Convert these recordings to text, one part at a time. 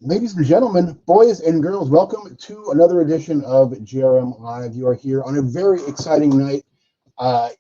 Ladies and gentlemen, boys and girls, welcome to another edition of GRM Live. You are here on a very exciting night.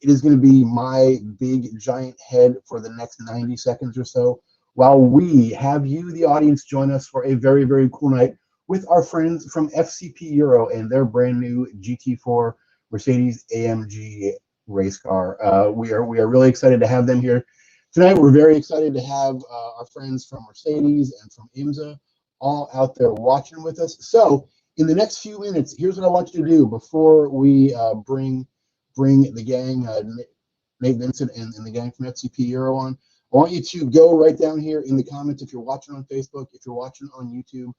It is going to be my big giant head for the next 90 seconds or so, while we have you, the audience, join us for a very, very cool night with our friends from FCP Euro and their brand new GT4 Mercedes-AMG race car. We are really excited to have them here tonight. We're very excited to have our friends from Mercedes and from IMSA all out there watching with us. So in the next few minutes, here's what I want you to do before we bring the gang, Nate, Vincent, and the gang from FCP Euro on. I want you to go right down here in the comments if you're watching on Facebook, if you're watching on YouTube.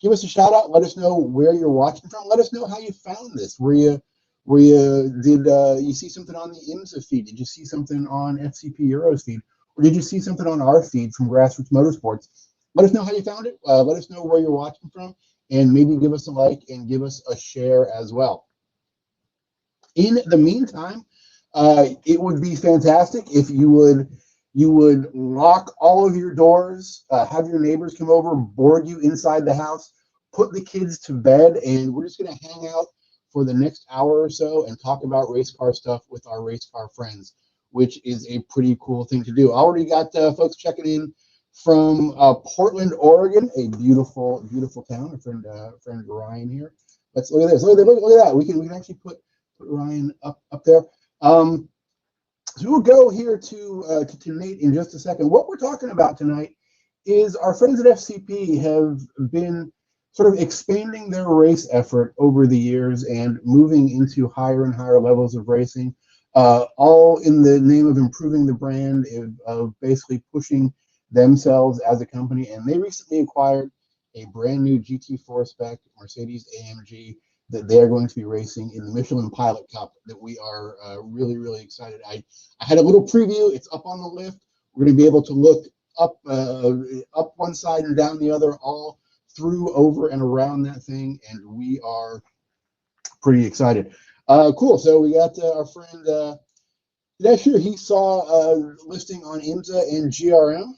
Give us a shout out. Let us know where you're watching from. Let us know how you found this. Did you see something on the IMSA feed? Did you see something on FCP Euro's feed? Or did you see something on our feed from Grassroots Motorsports? Let us know how you found it. Let us know where you're watching from, and maybe give us a like and give us a share as well. In the meantime, it would be fantastic if you would lock all of your doors, have your neighbors come over, board you inside the house, put the kids to bed, and we're just going to hang out for the next hour or so and talk about race car stuff with our race car friends, which is a pretty cool thing to do. I already got folks checking in from Portland, Oregon, a beautiful, beautiful town. Our friend Ryan here. Let's look at this. Look at that. We can actually put Ryan up there. So we'll go here to Nate in just a second. What we're talking about tonight is our friends at FCP have been sort of expanding their race effort over the years and moving into higher and higher levels of racing, all in the name of improving the brand, of basically pushing themselves as a company. And they recently acquired a brand new GT4 spec Mercedes-AMG that they are going to be racing in the Michelin Pilot Cup, that we are really, really excited. I had a little preview. It's up on the lift. We're going to be able to look up one side and down the other, all through, over, and around that thing, and we are pretty excited. Cool. So we got our friend Desher. He saw a listing on IMSA and GRM.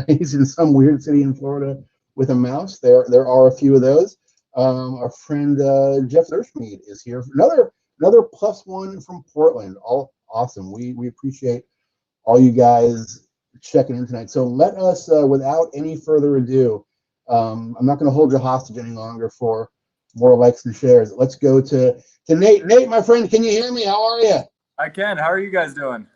He's in some weird city in Florida with a mouse. There are a few of those. Our friend Jeff Zerschmied is here. Another +1 from Portland. All awesome. We appreciate all you guys checking in tonight. So let us, without any further ado, I'm not going to hold you hostage any longer for more likes and shares. Let's go to Nate. Nate, my friend, can you hear me? How are you? I can. How are you guys doing?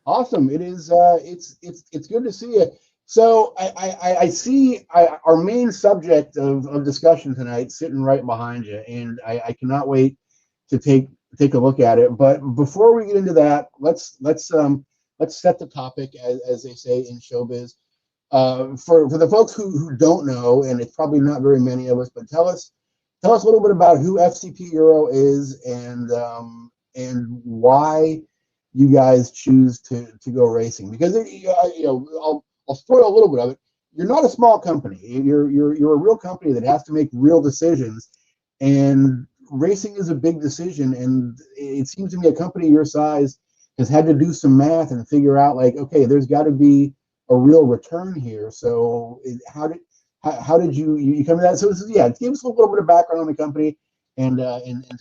Awesome. It is. It's good to see you. So I see our main subject of discussion tonight sitting right behind you, and I cannot wait to take a look at it. But before we get into that, let's set the topic, as they say in showbiz. For the folks who don't know, and it's probably not very many of us, but tell us a little bit about who FCP Euro is and why you guys choose to go racing. Because I'll spoil a little bit of it. You're not a small company. You're a real company that has to make real decisions, and racing is a big decision. And it seems to me a company your size has had to do some math and figure out, like, okay, there's got to be a real return here. So how did you come to that? So yeah, give us a little bit of background on the company, and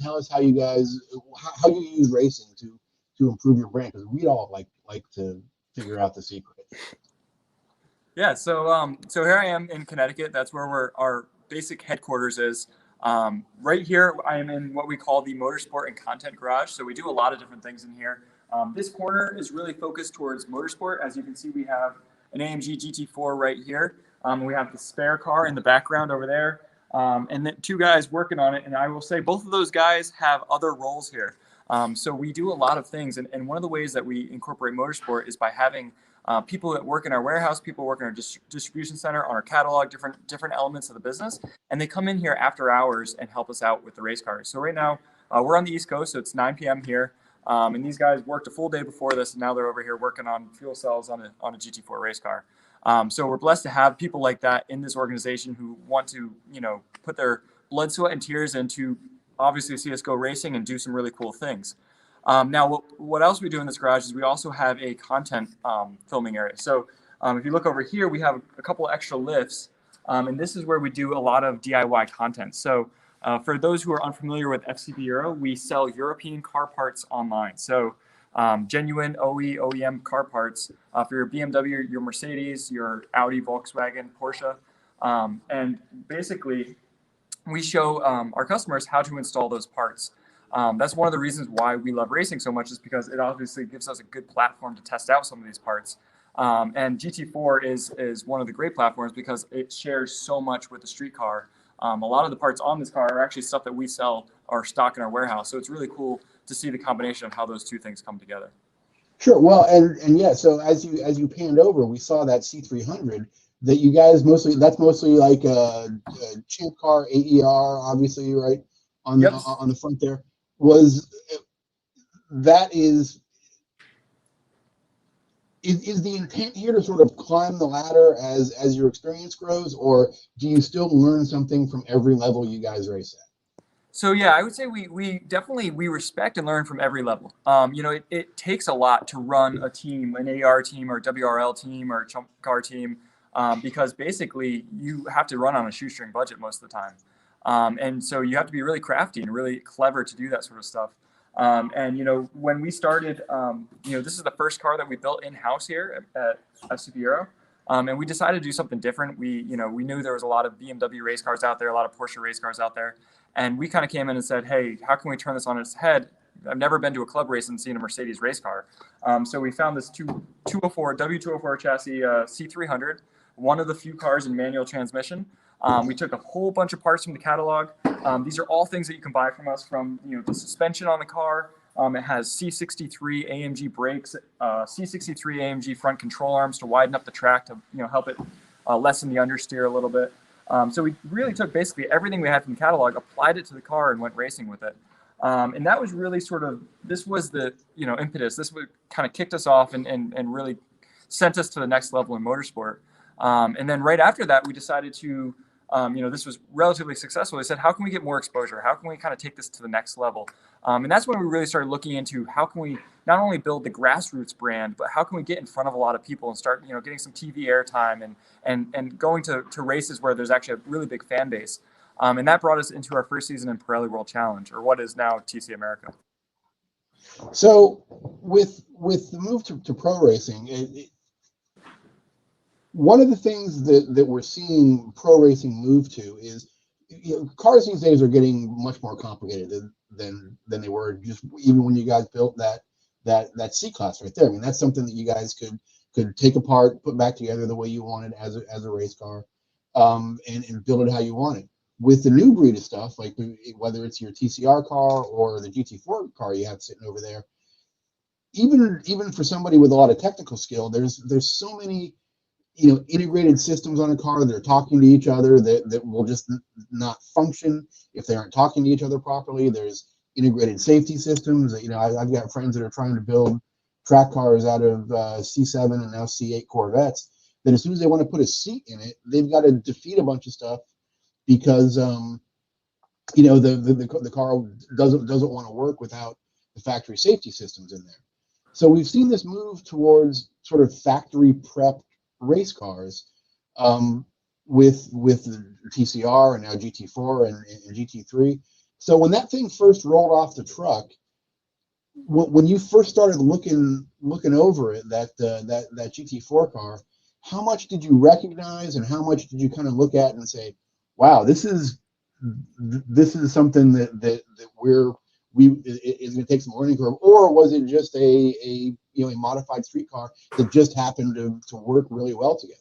tell us how you guys how you use racing to improve your brand, because we'd all like to figure out the secret. Yeah, so here I am in Connecticut. That's where our basic headquarters is. Right here, I am in what we call the Motorsport and Content Garage. So we do a lot of different things in here. This corner is really focused towards motorsport. As you can see, we have an AMG GT4 right here. We have the spare car in the background over there, and then two guys working on it. And I will say both of those guys have other roles here. So we do a lot of things. And one of the ways that we incorporate motorsport is by having people that work in our warehouse, people work in our distribution center, on our catalog, different elements of the business, and they come in here after hours and help us out with the race cars. So right now, we're on the East Coast, so it's 9 p.m. here, and these guys worked a full day before this, and now they're over here working on fuel cells on a GT4 race car. So we're blessed to have people like that in this organization who want to, put their blood, sweat, and tears into obviously see us go racing and do some really cool things. Now, what else we do in this garage is we also have a content filming area. So if you look over here, we have a couple of extra lifts And this is where we do a lot of DIY content. So for those who are unfamiliar with FCP Euro, we sell European car parts online. So genuine OEM car parts for your BMW, your Mercedes, your Audi, Volkswagen, Porsche. And basically, we show our customers how to install those parts. That's one of the reasons why we love racing so much, is because it obviously gives us a good platform to test out some of these parts. And GT4 is one of the great platforms because it shares so much with the street car. A lot of the parts on this car are actually stuff that we sell or stock in our warehouse. So it's really cool to see the combination of how those two things come together. Sure. Well, and yeah, so as you panned over, we saw that C300 that you guys that's mostly like a champ car, AER, obviously, right? On Yep. on the front there. Was that is the intent here to sort of climb the ladder as your experience grows, or do you still learn something from every level you guys race at? So yeah, I would say we definitely respect and learn from every level. It takes a lot to run a team, an AR team or WRL team or chump car team, because basically you have to run on a shoestring budget most of the time. And so you have to be really crafty and really clever to do that sort of stuff. When we started, this is the first car that we built in-house here at FCP Euro. And we decided to do something different. We knew there was a lot of BMW race cars out there, a lot of Porsche race cars out there. And we kind of came in and said, hey, how can we turn this on its head? I've never been to a club race and seen a Mercedes race car. So we found this W204 chassis C300, one of the few cars in manual transmission. We took a whole bunch of parts from the catalog. These are all things that you can buy from us, from the suspension on the car. It has C63 AMG brakes, C63 AMG front control arms to widen up the track to help it lessen the understeer a little bit. So we really took basically everything we had from the catalog, applied it to the car, and went racing with it. And that was really this was the impetus. This kind of kicked us off and really sent us to the next level in motorsport. And then right after that, we decided to, this was relatively successful. We said, how can we get more exposure? How can we kind of take this to the next level? And that's when we really started looking into how can we not only build the grassroots brand, but how can we get in front of a lot of people and start, getting some TV airtime and going to races where there's actually a really big fan base. And that brought us into our first season in Pirelli World Challenge, or what is now TC America. So with the move to pro racing, one of the things that we're seeing pro racing move to is, cars these days are getting much more complicated than they were just even when you guys built that C class right there. I mean, that's something that you guys could take apart, put back together the way you wanted as a race car, and build it how you wanted. With the new breed of stuff, like whether it's your TCR car or the GT4 car you have sitting over there, even for somebody with a lot of technical skill, there's so many integrated systems on a car that are talking to each other that will just not function if they aren't talking to each other properly. There's integrated safety systems. I've got friends that are trying to build track cars out of C7 and now C8 Corvettes that as soon as they want to put a seat in it, they've got to defeat a bunch of stuff because the car doesn't want to work without the factory safety systems in there. So we've seen this move towards sort of factory prep race cars, with the TCR and now GT4 and GT3. So when that thing first rolled off the truck, when you first started looking over it, that GT4 car, how much did you recognize and how much did you kind of look at and say, wow, this is something that is going to take some learning curve, or was it just a modified street car that just happened to work really well together?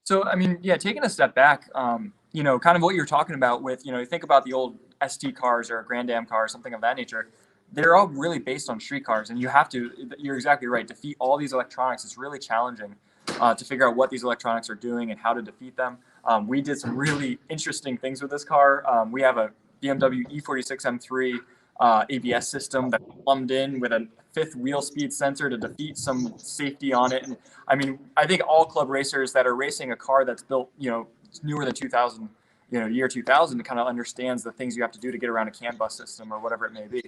So, I mean, yeah, taking a step back, kind of what you're talking about with, you think about the old ST cars or a Grand Am car or something of that nature. They're all really based on street cars, and you're exactly right, defeat all these electronics. It's really challenging to figure out what these electronics are doing and how to defeat them. We did some really interesting things with this car. We have a BMW E46 M3 ABS system that plumbed in with a 5th wheel speed sensor to defeat some safety on it. And I mean, I think all club racers that are racing a car that's built, newer than 2000, year 2000, kind of understands the things you have to do to get around a CAN bus system or whatever it may be.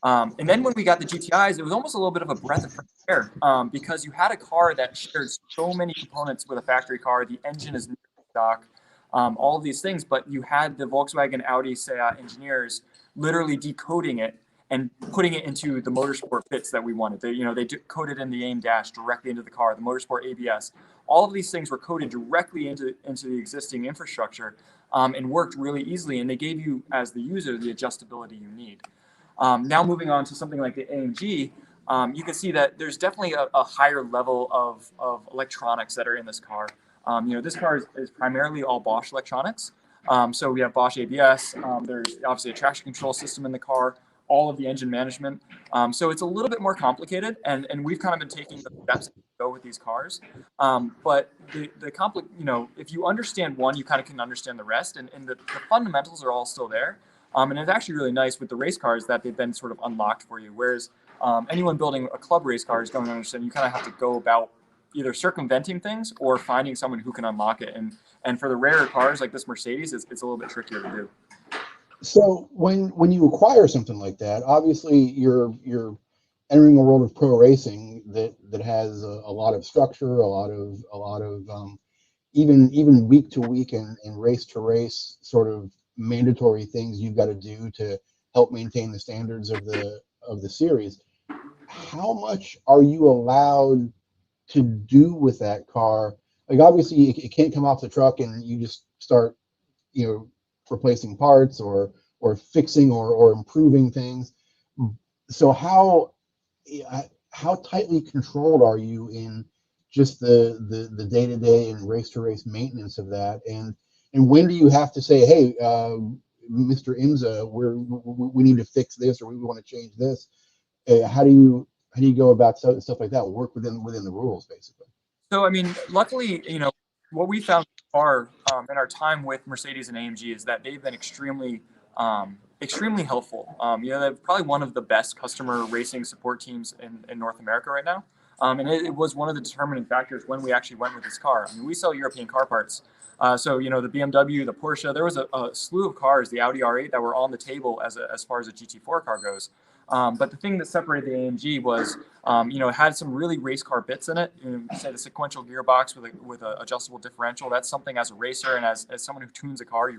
And then when we got the GTIs, it was almost a little bit of a breath of fresh air, because you had a car that shared so many components with a factory car. The engine is stock, all of these things. But you had the Volkswagen, Audi, Seat engineers literally decoding it and putting it into the motorsport bits that we wanted. They coded in the AIM dash directly into the car, the motorsport ABS. All of these things were coded directly into the existing infrastructure, and worked really easily. And they gave you, as the user, the adjustability you need. Now moving on to something like the AMG, you can see that there's definitely a higher level of electronics that are in this car. This car is primarily all Bosch electronics. So we have Bosch ABS. There's obviously a traction control system in the car, all of the engine management. So it's a little bit more complicated, and we've kind of been taking the steps to go with these cars. But if you understand one, you kind of can understand the rest, and the fundamentals are all still there. And it's actually really nice with the race cars that they've been sort of unlocked for you. Whereas anyone building a club race car is going to understand you kind of have to go about either circumventing things or finding someone who can unlock it. And for the rarer cars like this Mercedes, it's a little bit trickier to do. So when you acquire something like that, obviously you're entering a world of pro racing that has a lot of structure, a lot of even week to week and race to race sort of mandatory things you've got to do to help maintain the standards of the series. How much are you allowed to do with that car? Like, obviously it can't come off the truck and you just start replacing parts or fixing or improving things. So how tightly controlled are you in just the day-to-day and race-to-race maintenance of that? And when do you have to say, hey, Mr. Imza, we need to fix this, or we want to change this? How do you go about stuff like that? Work within the rules, basically. So, I mean, luckily, what we found so far in our time with Mercedes and AMG is that they've been extremely helpful. They're probably one of the best customer racing support teams in North America right now. And it was one of the determining factors when we actually went with this car. I mean, we sell European car parts. So, the BMW, the Porsche, there was a slew of cars, the Audi R8, that were on the table as far as a GT4 car goes. But the thing that separated the AMG was, it had some really race car bits in it. Say the sequential gearbox with a adjustable differential. That's something as a racer and as someone who tunes a car,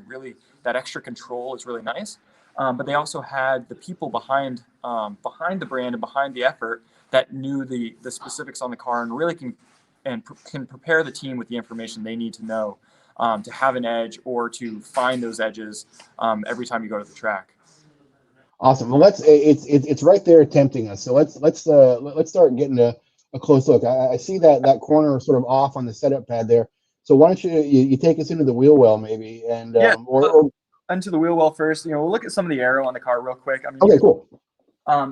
that extra control is really nice. But they also had the people behind the brand and behind the effort that knew the specifics on the car and really can prepare the team with the information they need to know to have an edge or to find those edges every time you go to the track. Awesome. Well, it's right there tempting us. So let's start getting a close look. I see that corner sort of off on the setup pad there. So why don't you take us into the wheel well maybe, and or into the wheel well first. We'll look at some of the aero on the car real quick. I mean, okay, cool.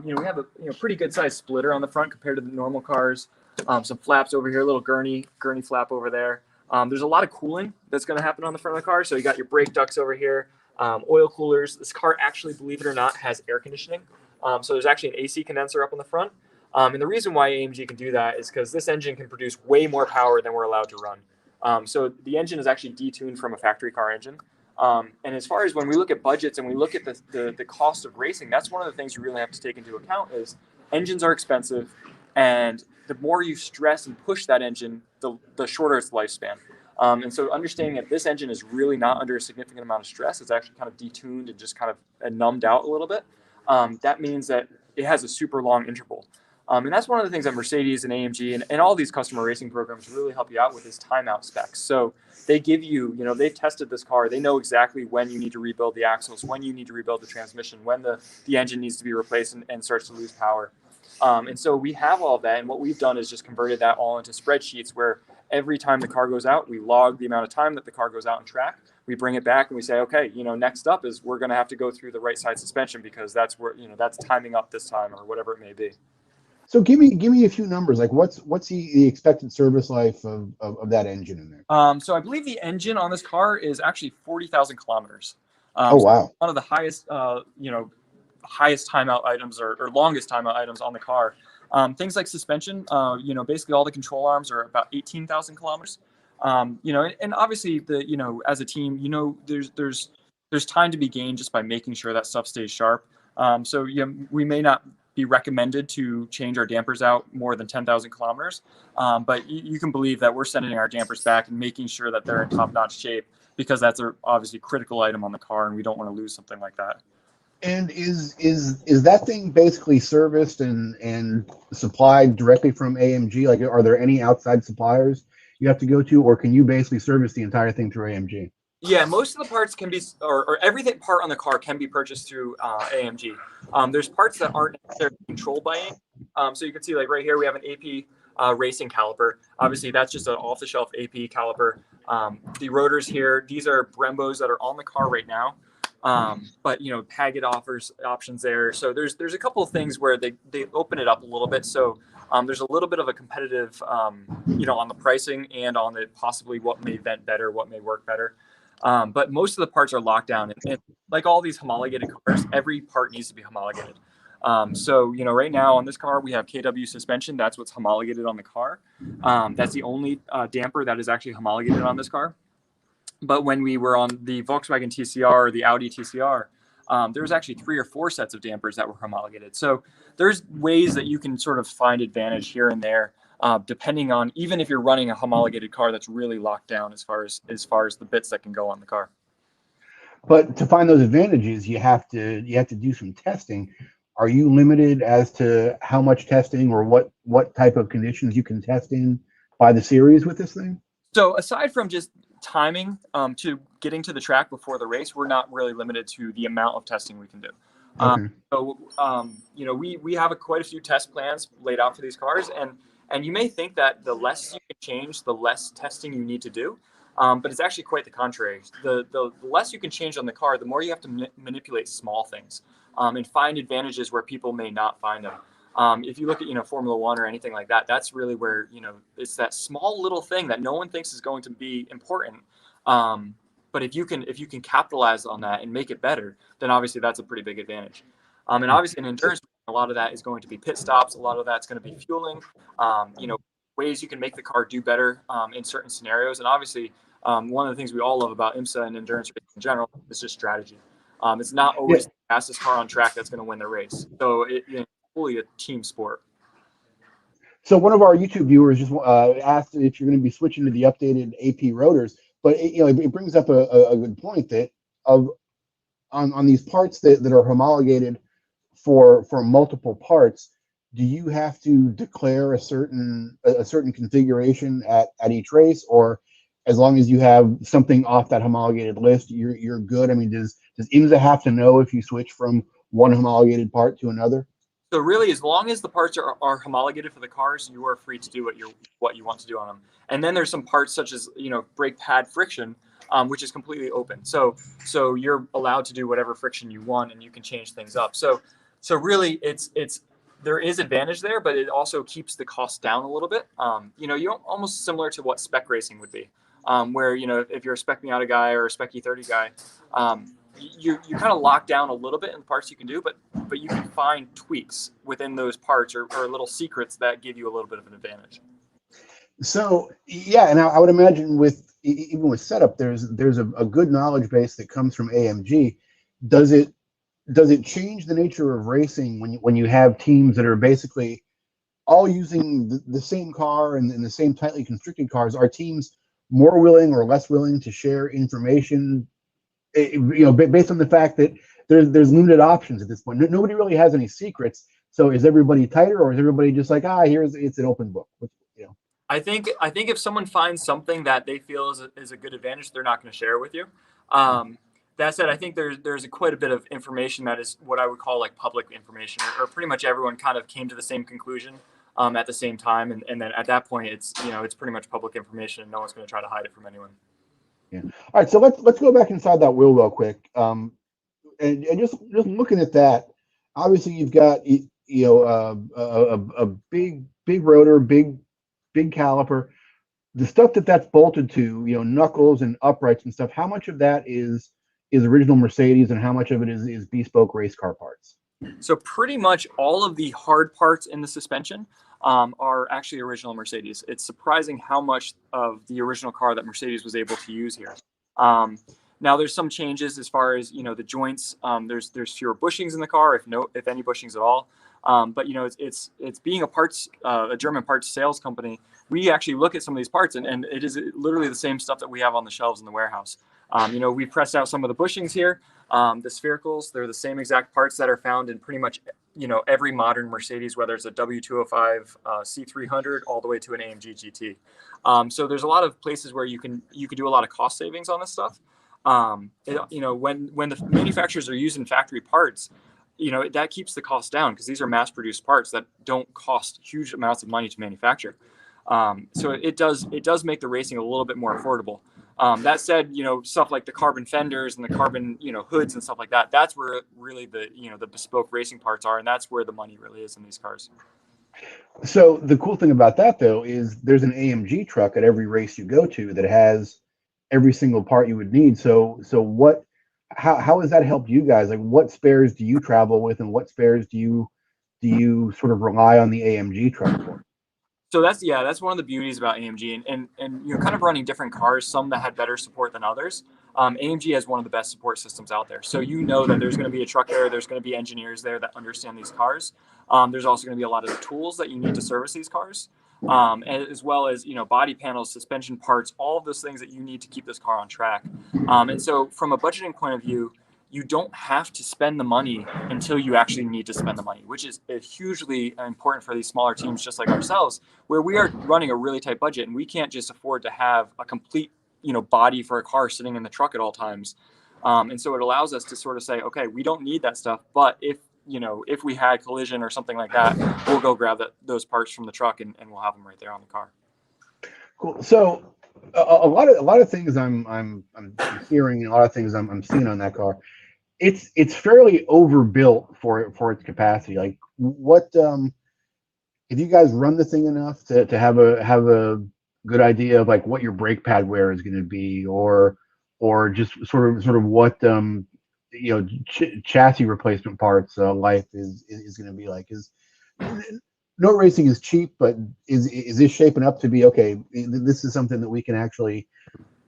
We have a pretty good sized splitter on the front compared to the normal cars. Some flaps over here, a little gurney flap over there. There's a lot of cooling that's going to happen on the front of the car. So you got your brake ducts over here. Oil coolers. This car actually, believe it or not, has air conditioning. So there's actually an AC condenser up on the front. And the reason why AMG can do that is because this engine can produce way more power than we're allowed to run. So the engine is actually detuned from a factory car engine. And as far as when we look at budgets and we look at the cost of racing, that's one of the things you really have to take into account is engines are expensive. And the more you stress and push that engine, the shorter its lifespan. And so understanding that this engine is really not under a significant amount of stress, it's actually kind of detuned and just kind of numbed out a little bit. That means that it has a super long interval. And that's one of the things that Mercedes and AMG and all these customer racing programs really help you out with is timeout specs. So they give you, they've tested this car. They know exactly when you need to rebuild the axles, when you need to rebuild the transmission, when the engine needs to be replaced and starts to lose power. And so we have all of that. And what we've done is just converted that all into spreadsheets where every time the car goes out, we log the amount of time that the car goes out on track. We bring it back and we say, okay, next up is we're going to have to go through the right side suspension because that's where, that's timing up this time or whatever it may be. So give me a few numbers. Like what's the expected service life of that engine in there? So I believe the engine on this car is actually 40,000 kilometers. Oh, wow. So one of the highest, highest timeout items or longest timeout items on the car. Things like suspension, basically all the control arms are about 18,000 kilometers. And obviously as a team, there's time to be gained just by making sure that stuff stays sharp. So we may not be recommended to change our dampers out more than 10,000 kilometers. But you can believe that we're sending our dampers back and making sure that they're in top-notch shape, because that's a obviously critical item on the car, and we don't want to lose something like that. And is that thing basically serviced and supplied directly from AMG? Like, are there any outside suppliers you have to go to, or can you basically service the entire thing through AMG? Yeah, most of the parts can be, or everything part on the car can be purchased through AMG. There's parts that aren't necessarily controlled by AMG. So you can see, like right here, we have an AP racing caliper. Obviously, that's just an off-the-shelf AP caliper. The rotors here, these are Brembos that are on the car right now. But Paget offers options there. So there's a couple of things where they open it up a little bit. So there's a little bit of a competitive, on the pricing and on the possibly what may vent better, what may work better. But most of the parts are locked down, and like all these homologated cars, every part needs to be homologated. So right now on this car, we have KW suspension. That's what's homologated on the car. That's the only damper that is actually homologated on this car. But when we were on the Volkswagen TCR or the Audi TCR, there was actually 3 or 4 sets of dampers that were homologated. So there's ways that you can sort of find advantage here and there, depending on, even if you're running a homologated car that's really locked down as far as the bits that can go on the car. But to find those advantages, you have to do some testing. Are you limited as to how much testing or what type of conditions you can test in by the series with this thing? So aside from just timing to getting to the track before the race, we're not really limited to the amount of testing we can do. Okay. We have quite a few test plans laid out for these cars, and you may think that the less you can change, the less testing you need to do, but it's actually quite the contrary. The less you can change on the car, the more you have to manipulate small things and find advantages where people may not find them. If you look at Formula One or anything like that, that's really where it's that small little thing that no one thinks is going to be important. But if you can capitalize on that and make it better, then obviously that's a pretty big advantage. And obviously in endurance, a lot of that is going to be pit stops. A lot of that's going to be fueling. Ways you can make the car do better in certain scenarios. And obviously, one of the things we all love about IMSA and endurance racing in general is just strategy. It's not always the fastest car on track that's going to win the race. So it's fully a team sport. So one of our YouTube viewers just asked if you're going to be switching to the updated AP rotors, but it brings up a good point that on these parts that are homologated for multiple parts, do you have to declare a certain configuration at each race, or as long as you have something off that homologated list, you're good? I mean, does IMSA have to know if you switch from one homologated part to another? So really, as long as the parts are homologated for the cars, you are free to do what you want to do on them. And then there's some parts such as brake pad friction, which is completely open. So you're allowed to do whatever friction you want, and you can change things up. So really, there is advantage there, but it also keeps the cost down a little bit. You almost similar to what spec racing would be, where if you're a spec Miata guy or a spec E30 guy, you kind of lock down a little bit in the parts you can do, but you can find tweaks within those parts or little secrets that give you a little bit of an advantage. So yeah, and I would imagine even with setup, there's a good knowledge base that comes from AMG. Does it change the nature of racing when you have teams that are basically all using the same car and the same tightly constricted cars? Are teams more willing or less willing to share information, based on the fact that there's limited options at this point? Nobody really has any secrets. So is everybody tighter, or is everybody just like, it's an open book? I think if someone finds something that they feel is a good advantage, they're not going to share it with you. That said, I think there's quite a bit of information that is what I would call like public information, or pretty much everyone kind of came to the same conclusion at the same time, and then at that point, it's pretty much public information, and no one's going to try to hide it from anyone. Yeah. All right, so let's go back inside that wheel real quick, and just looking at that. Obviously, you've got a big rotor, big caliper. The stuff that's bolted to knuckles and uprights and stuff. How much of that is original Mercedes, and how much of it is bespoke race car parts? So pretty much all of the hard parts in the suspension are actually original Mercedes. It's surprising how much of the original car that Mercedes was able to use here. Now there's some changes as far as the joints. There's fewer bushings in the car, if any bushings at all. But you know, it's being a German parts sales company. We actually look at some of these parts, and it is literally the same stuff that we have on the shelves in the warehouse. You know, we pressed out some of the bushings here, the sphericals. They're the same exact parts that are found in pretty much, you know, every modern Mercedes, whether it's a W205 C300 all the way to an AMG GT. So there's a lot of places where you can do a lot of cost savings on this stuff. You know, when the manufacturers are using factory parts, you know, that keeps the cost down because these are mass-produced parts that don't cost huge amounts of money to manufacture. So it does make the racing a little bit more affordable. That said, you know, stuff like the carbon fenders and the carbon, you know, hoods and stuff like that, that's where really the, you know, the bespoke racing parts are, and that's where the money really is in these cars. So the cool thing about that, though, is there's an AMG truck at every race you go to that has every single part you would need. So how has that helped you guys? Like, what spares do you travel with, and what spares do you sort of rely on the AMG truck for? So that's one of the beauties about AMG, and you know, kind of running different cars, some that had better support than others. AMG has one of the best support systems out there. So you know that there's going to be a truck there, there's going to be engineers there that understand these cars. There's also going to be a lot of tools that you need to service these cars, as well as, you know, body panels, suspension parts, all of those things that you need to keep this car on track. And so from a budgeting point of view, you don't have to spend the money until you actually need to spend the money, which is hugely important for these smaller teams just like ourselves, where we are running a really tight budget and we can't just afford to have a complete, you know, body for a car sitting in the truck at all times. And so it allows us to sort of say, okay, we don't need that stuff, but if we had collision or something like that, we'll go grab those parts from the truck and we'll have them right there on the car. Cool. So a lot of things I'm hearing, and a lot of things I'm seeing on that car, it's fairly overbuilt for its capacity. Like, what if you guys run the thing enough to have a good idea of like what your brake pad wear is going to be, or just sort of what you know, chassis replacement parts life is going to be like? Is no racing is cheap, but is this shaping up to be okay? This is something that we can actually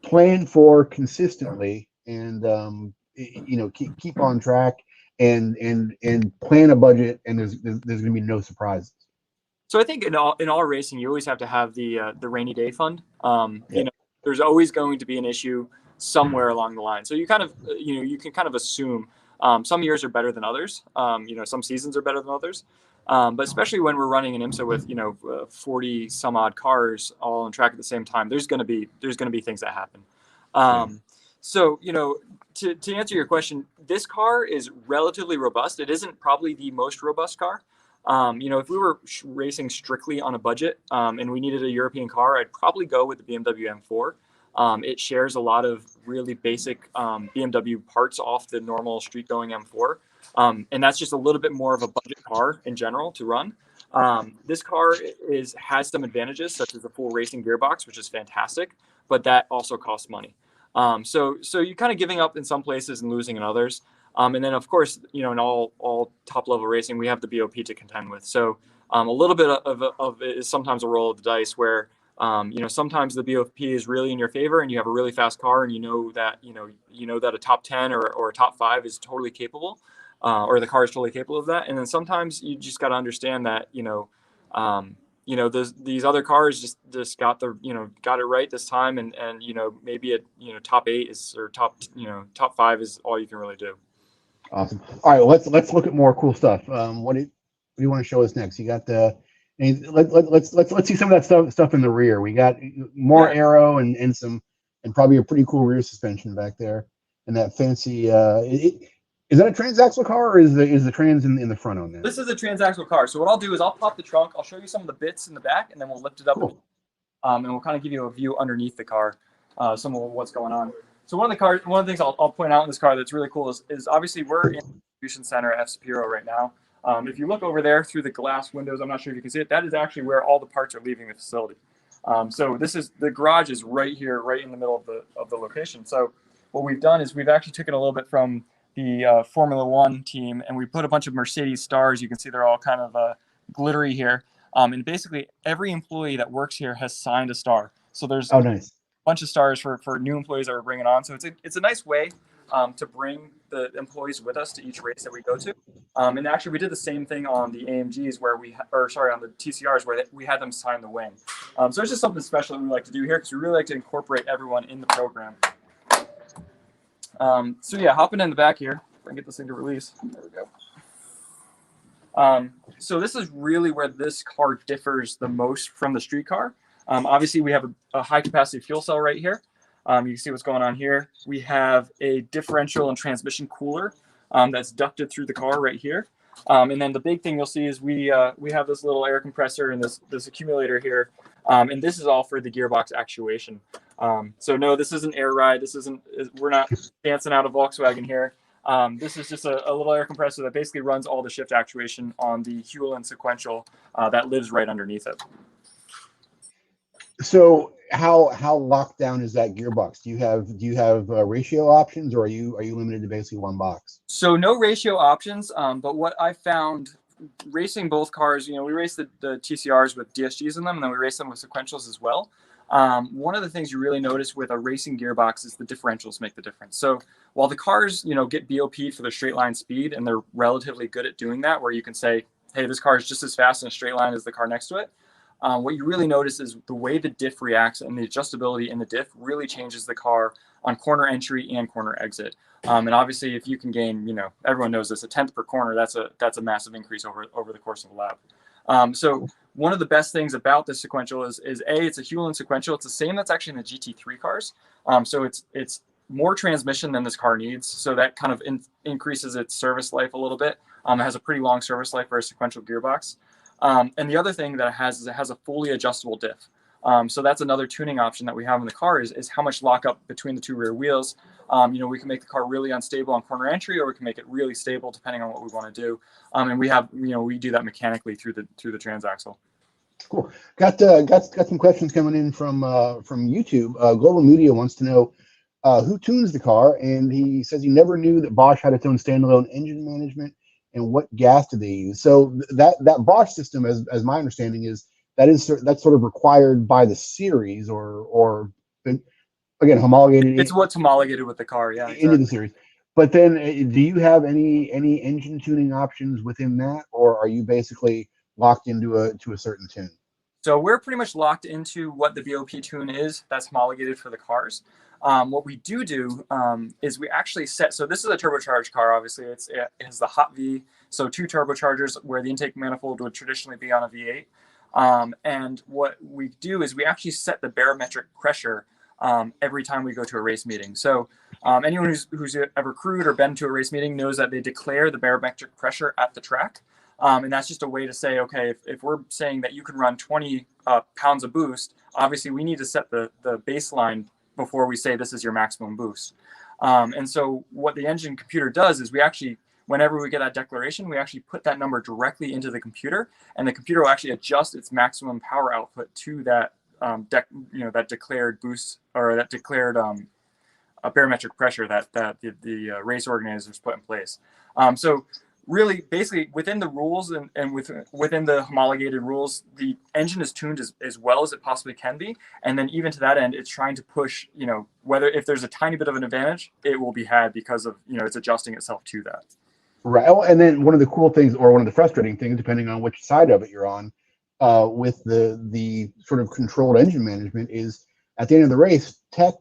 plan for consistently, and you know, keep on track, and plan a budget, and there's going to be no surprises. So I think in all racing, you always have to have the rainy day fund. You know, there's always going to be an issue somewhere along the line. So you kind of, you know, you can kind of assume some years are better than others. You know, some seasons are better than others. But especially when we're running an IMSA with, you know, 40 some odd cars all on track at the same time, there's going to be things that happen. So, you know, to answer your question, this car is relatively robust. It isn't probably the most robust car. You know, if we were racing strictly on a budget and we needed a European car, I'd probably go with the BMW M4. It shares a lot of really basic BMW parts off the normal street-going M4. And that's just a little bit more of a budget car in general to run. This car has some advantages, such as a full racing gearbox, which is fantastic, but that also costs money. So you're kind of giving up in some places and losing in others. And then, of course, you know, in all top-level racing, we have the BOP to contend with. So a little bit of it is sometimes a roll of the dice where, you know, sometimes the BOP is really in your favor and you have a really fast car and you know that a top 10 or a top 5 is totally capable, or the car is totally capable of that. And then sometimes you just got to understand that, you know, these other cars just got it right this time, and you know, maybe top 8 is, or top 5 is all you can really do. Awesome. All right, let's look at more cool stuff. What do you want to show us next? You got let's see some of that stuff in the rear. We got more aero and probably a pretty cool rear suspension back there, and that fancy. Is that a transaxle car, or is the trans in the front on that? This is a transaxle car. So what I'll do is I'll pop the trunk. I'll show you some of the bits in the back, and then we'll lift it up. Cool. And we'll kind of give you a view underneath the car, some of what's going on. So one of the things I'll point out in this car that's really cool is obviously we're in the distribution center at FCP Euro right now. If you look over there through the glass windows, I'm not sure if you can see it, that is actually where all the parts are leaving the facility. So the garage is right here, right in the middle of the location. So what we've done is we've actually taken a little bit from the Formula One team, and we put a bunch of Mercedes stars. You can see they're all kind of glittery here. And basically every employee that works here has signed a star. So there's nice. bunch of stars for new employees that we're bringing on. So it's a nice way to bring the employees with us to each race that we go to. And actually, we did the same thing on the AMGs where on the TCRs where we had them sign the wing. So it's just something special that we like to do here because we really like to incorporate everyone in the program. So yeah, hopping in the back here, if I can get this thing to release. There we go. So this is really where this car differs the most from the street car. Obviously, we have a high capacity fuel cell right here. You can see what's going on here. We have a differential and transmission cooler that's ducted through the car right here. And then the big thing you'll see is we have this little air compressor and this accumulator here. And this is all for the gearbox actuation. So no, this isn't air ride. We're not dancing out of Volkswagen here. This is just a little air compressor that basically runs all the shift actuation on the Hewland sequential that lives right underneath it. So how locked down is that gearbox? Do you have ratio options, or are you limited to basically one box? So no ratio options, but what I found racing both cars, we race the TCRs with DSGs in them, and then we race them with sequentials as well. One of the things you really notice with a racing gearbox is the differentials make the difference. So while the cars, get BOP'd for the straight line speed, and they're relatively good at doing that, where you can say, hey, this car is just as fast in a straight line as the car next to it. What you really notice is the way the diff reacts, and the adjustability in the diff really changes the car on corner entry and corner exit. And obviously, if you can gain, everyone knows this, a tenth per corner, that's a massive increase over the course of a lap. So one of the best things about this sequential is it's a Hewland sequential. It's the same that's actually in the GT3 cars. So it's more transmission than this car needs. So that kind of increases its service life a little bit. It has a pretty long service life for a sequential gearbox. And the other thing that it has a fully adjustable diff. So that's another tuning option that we have in the car is how much lockup between the two rear wheels. We can make the car really unstable on corner entry, or we can make it really stable depending on what we want to do. And we do that mechanically through the transaxle. Cool. Got some questions coming in from YouTube. Global Media wants to know who tunes the car, and he says he never knew that Bosch had its own standalone engine management. And what gas do they use? So that Bosch system, as my understanding is, that's sort of required by the series, or again homologated. It's what's homologated with the car, yeah, exactly. Into the series. But then, do you have any engine tuning options within that, or are you basically locked into a certain tune? So we're pretty much locked into what the BOP tune is that's homologated for the cars. What we do is we actually set, so this is a turbocharged car, obviously. It has the hot V, so 2 turbochargers where the intake manifold would traditionally be on a V8. And what we do is we actually set the barometric pressure every time we go to a race meeting. So anyone who's ever crewed or been to a race meeting knows that they declare the barometric pressure at the track. And that's just a way to say, okay, if we're saying that you can run 20 pounds of boost, obviously we need to set the baseline before we say this is your maximum boost. And so what the engine computer does is we actually, whenever we get that declaration, we actually put that number directly into the computer, and the computer will actually adjust its maximum power output to that that declared boost, or that declared barometric pressure that the race organizers put in place. So really, basically, within the rules and within the homologated rules, the engine is tuned as well as it possibly can be. And then even to that end, it's trying to push, whether if there's a tiny bit of an advantage, it will be had because of, it's adjusting itself to that. Right. Oh, and then one of the cool things, or one of the frustrating things, depending on which side of it you're on, with the sort of controlled engine management, is at the end of the race, tech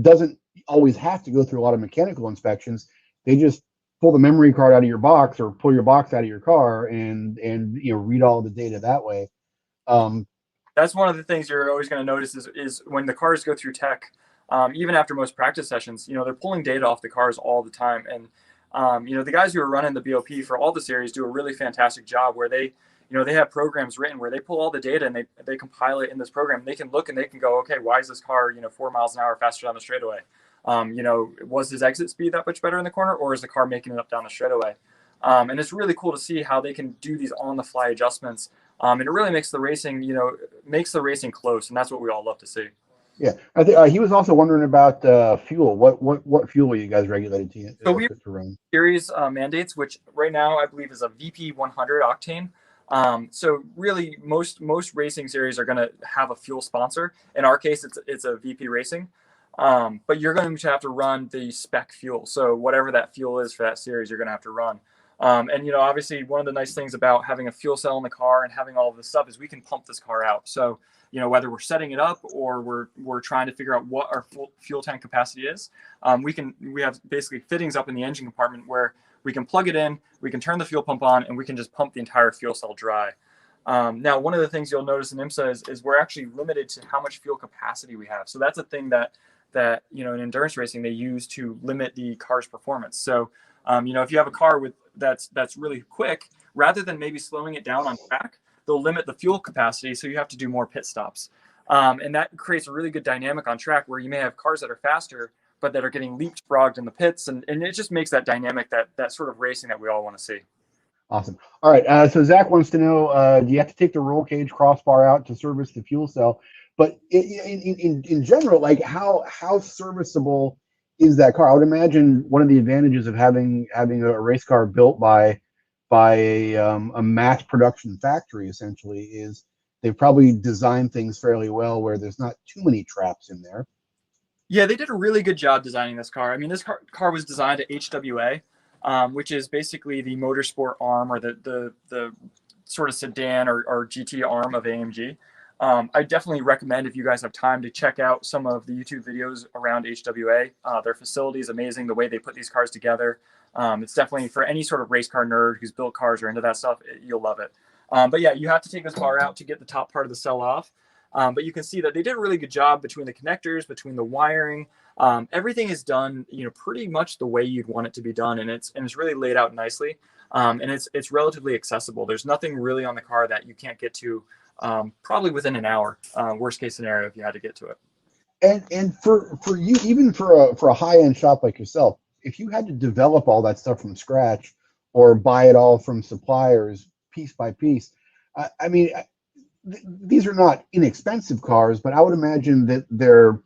doesn't always have to go through a lot of mechanical inspections. They just pull the memory card out of your box, or pull your box out of your car, and read all the data that way. That's one of the things you're always going to notice is when the cars go through tech, even after most practice sessions, they're pulling data off the cars all the time. And the guys who are running the BOP for all the series do a really fantastic job where they have programs written where they pull all the data and they compile it in this program. They can look and they can go, okay, why is this car 4 miles an hour faster down the straightaway? Was his exit speed that much better in the corner, or is the car making it up down the straightaway? And it's really cool to see how they can do these on-the-fly adjustments. And it really makes the racing, close, and that's what we all love to see. Yeah, I think he was also wondering about fuel. What fuel are you guys regulated to? So we run series mandates, which right now I believe is a VP 100 octane. So really, most racing series are going to have a fuel sponsor. In our case, it's a VP Racing. But you're going to have to run the spec fuel. So whatever that fuel is for that series, you're going to have to run. And, you know, obviously one of the nice things about having a fuel cell in the car and having all of this stuff is we can pump this car out. So, you know, whether we're setting it up or we're trying to figure out what our fuel tank capacity is, we have basically fittings up in the engine compartment where we can plug it in, we can turn the fuel pump on, and we can just pump the entire fuel cell dry. Now, one of the things you'll notice in IMSA is we're actually limited to how much fuel capacity we have. So that's a thing that you know, in endurance racing they use to limit the car's performance. So you know, if you have a car that's really quick, rather than maybe slowing it down on track, they'll limit the fuel capacity, so you have to do more pit stops. And that creates a really good dynamic on track where you may have cars that are faster, but that are getting leapfrogged in the pits, and it just makes that dynamic, that sort of racing that we all want to see. Awesome. All right. So Zach wants to know, do you have to take the roll cage crossbar out to service the fuel cell? But in general, like how serviceable is that car? I would imagine one of the advantages of having a race car built by a mass production factory essentially is they've probably designed things fairly well where there's not too many traps in there. Yeah, they did a really good job designing this car. I mean, this car was designed at HWA, which is basically the motorsport arm or the sort of sedan or GT arm of AMG. I definitely recommend, if you guys have time, to check out some of the YouTube videos around HWA. Their facility is amazing, the way they put these cars together. It's definitely for any sort of race car nerd who's built cars or into that stuff, you'll love it. But yeah, you have to take this bar out to get the top part of the cell off. But you can see that they did a really good job between the connectors, between the wiring. Everything is done, you know, pretty much the way you'd want it to be done, and it's really laid out nicely. And it's relatively accessible. There's nothing really on the car that you can't get to probably within an hour, worst case scenario, if you had to get to it. And for you, even for a high-end shop like yourself, if you had to develop all that stuff from scratch or buy it all from suppliers piece by piece, I mean, these are not inexpensive cars, but I would imagine that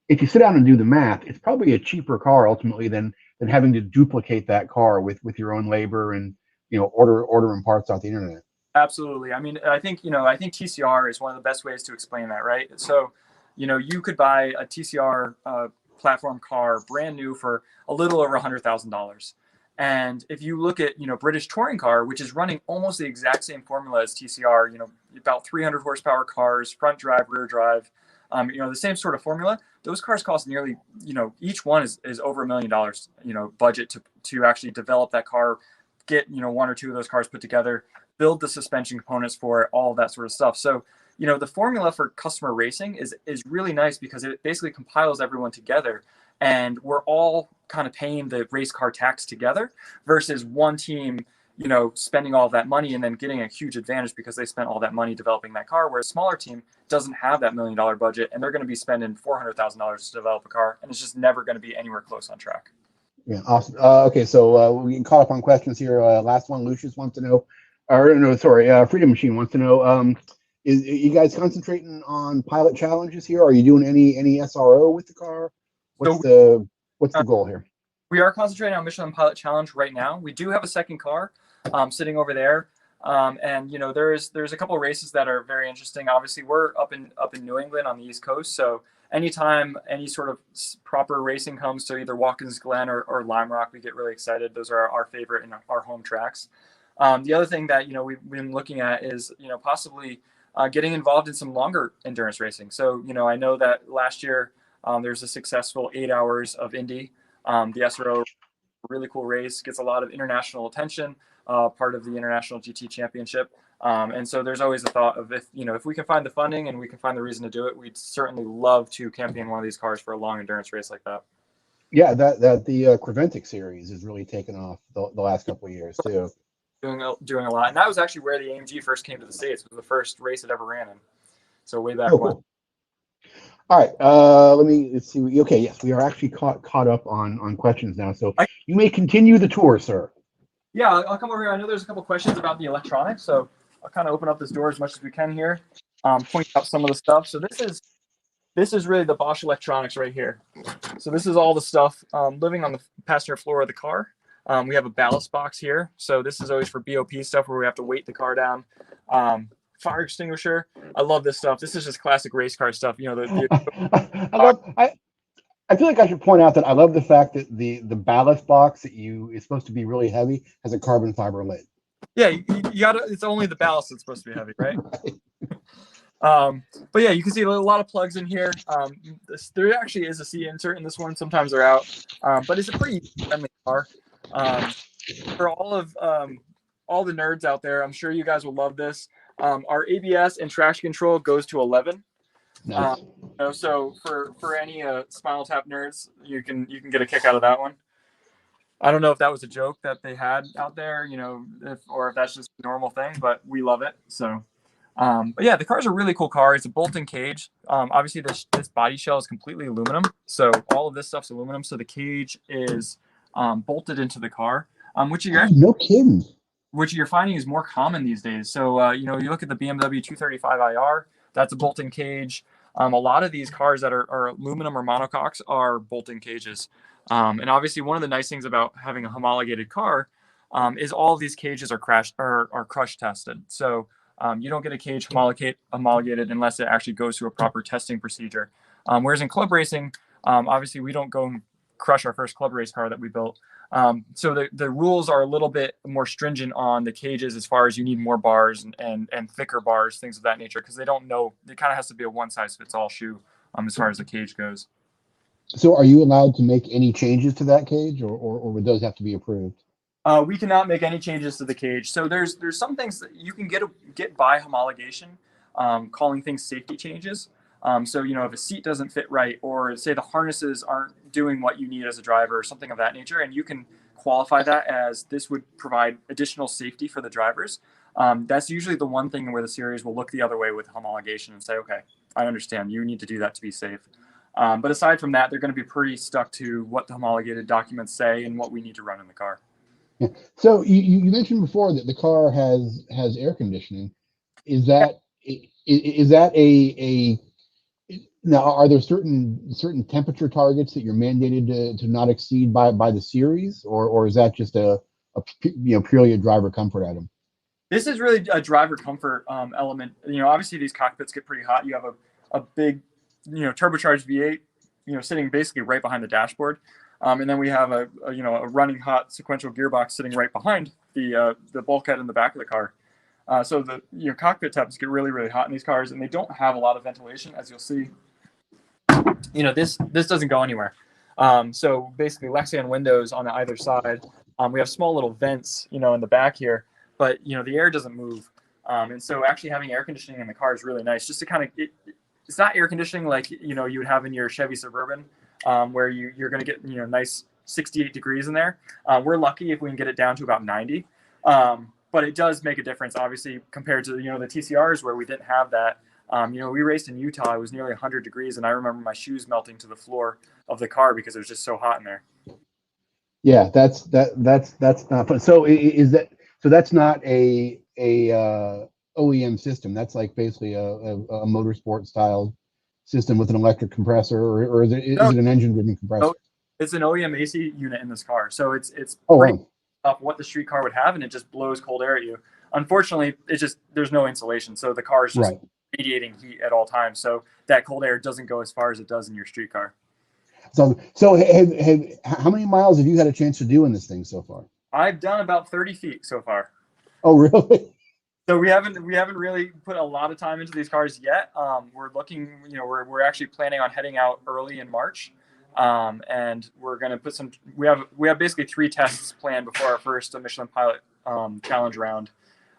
if you sit down and do the math, it's probably a cheaper car ultimately than having to duplicate that car with your own labor and, you know, ordering parts off the internet. Absolutely. I mean, I think TCR is one of the best ways to explain that, right? So, you know, you could buy a TCR platform car brand new for a little over $100,000. And if you look at, you know, British touring car, which is running almost the exact same formula as TCR, you know, about 300 horsepower cars, front drive, rear drive, you know, the same sort of formula, those cars cost nearly, you know, each one is over $1 million, you know, budget to actually develop that car, get, you know, one or two of those cars put together, build the suspension components for it, all of that sort of stuff. So, you know, the formula for customer racing is really nice because it basically compiles everyone together, and we're all kind of paying the race car tax together versus one team, you know, spending all of that money and then getting a huge advantage because they spent all that money developing that car, where a smaller team doesn't have that $1 million budget and they're going to be spending $400,000 to develop a car, and it's just never going to be anywhere close on track. Yeah, awesome. Okay, so we caught up on questions here. Last one, Lucius wants to know, or no, sorry, Freedom Machine wants to know, is you guys concentrating on pilot challenges here? Are you doing any SRO with the car? What's the goal here? We are concentrating on Michelin Pilot Challenge right now. We do have a second car sitting over there, and you know, there's a couple of races that are very interesting. Obviously, we're up in New England on the East Coast, so anytime any sort of proper racing comes to either Watkins Glen or Lime Rock, we get really excited. Those are our favorite and our home tracks. The other thing that, you know, we've been looking at is, you know, possibly getting involved in some longer endurance racing. So, you know, I know that last year there's a successful 8 hours of Indy. The SRO, really cool race, gets a lot of international attention, part of the International GT Championship. And so there's always a thought of, if we can find the funding and we can find the reason to do it, we'd certainly love to champion one of these cars for a long endurance race like that. Yeah, the Creventic series has really taken off the last couple of years too. Doing a lot, and that was actually where the AMG first came to the States. It was the first race it ever ran in, so way back when. Cool. All right, let's see. Okay, yes, we are actually caught up on questions now, so you may continue the tour, sir. Yeah, I'll come over here. I know there's a couple questions about the electronics, so I'll kind of open up this door as much as we can here, point out some of the stuff. So this is really the Bosch electronics right here. So this is all the stuff living on the passenger floor of the car. We have a ballast box here. So this is always for BOP stuff where we have to weight the car down. Fire extinguisher. I love this stuff. This is just classic race car stuff. You know, I feel like I should point out that I love the fact that the ballast box that is supposed to be really heavy has a carbon fiber lid. Yeah, you gotta. It's only the ballast that's supposed to be heavy, right? But yeah, you can see a lot of plugs in here. There actually is a C insert in this one. Sometimes they're out, but it's a pretty friendly car. For all the nerds out there, I'm sure you guys will love this. Our ABS and traction control goes to 11. Nice. So for any Spinal Tap nerds, you can get a kick out of that one. I don't know if that was a joke that they had out there, or if that's just a normal thing, but we love it. So, but yeah, the car's a really cool car. It's a bolt-in cage. Obviously, this body shell is completely aluminum, so all of this stuff's aluminum. So the cage is bolted into the car, no kidding. Which you're finding is more common these days. So you look at the BMW 235iR, that's a bolt-in cage. A lot of these cars that are aluminum or monocoques are bolt-in cages. And obviously, one of the nice things about having a homologated car is all of these cages are crush tested. So you don't get a cage homologated unless it actually goes through a proper testing procedure. Whereas in club racing, obviously we don't go and crush our first club race car that we built. So the rules are a little bit more stringent on the cages as far as you need more bars and thicker bars, things of that nature, because they don't know. It kind of has to be a one-size-fits-all shoe as far as the cage goes. So are you allowed to make any changes to that cage, or would those have to be approved? We cannot make any changes to the cage. So there's some things that you can get by homologation, calling things safety changes. So if a seat doesn't fit right, or say the harnesses aren't doing what you need as a driver, or something of that nature, and you can qualify that as this would provide additional safety for the drivers. That's usually the one thing where the series will look the other way with homologation and say, okay, I understand, you need to do that to be safe. But aside from that, they're going to be pretty stuck to what the homologated documents say and what we need to run in the car. Yeah. So you mentioned before that the car has air conditioning. Is that a now, are there certain temperature targets that you're mandated to not exceed by the series, or is that just a purely a driver comfort item? This is really a driver comfort element. Obviously these cockpits get pretty hot. You have a big, turbocharged V8, sitting basically right behind the dashboard, and then we have a running hot sequential gearbox sitting right behind the bulkhead in the back of the car. So the cockpit temps get really, really hot in these cars, and they don't have a lot of ventilation, as you'll see. This doesn't go anywhere. So basically Lexan windows on either side. We have small little vents, in the back here, but the air doesn't move. And so actually having air conditioning in the car is really nice, just to kind of, it's not air conditioning like, you would have in your Chevy Suburban, where you're going to get, nice 68 degrees in there. We're lucky if we can get it down to about 90. But it does make a difference, obviously, compared to, the TCRs where we didn't have that. We raced in Utah. It was nearly 100 degrees, and I remember my shoes melting to the floor of the car because it was just so hot in there. Yeah, that's not fun. So that's not a OEM system. That's like basically a motorsport style system with an electric compressor, or is it an engine driven compressor? It's an OEM AC unit in this car, so it's pretty up what the street car would have, and it just blows cold air at you. Unfortunately, there's no insulation, so the car is just radiating heat at all times. So that cold air doesn't go as far as it does in your street car. So how many miles have you had a chance to do in this thing so far? I've done about 30 feet so far. Oh, really? So we haven't really put a lot of time into these cars yet. We're looking, we're actually planning on heading out early in March. And we're going to put we have basically 3 tests planned before our first Michelin Pilot challenge round.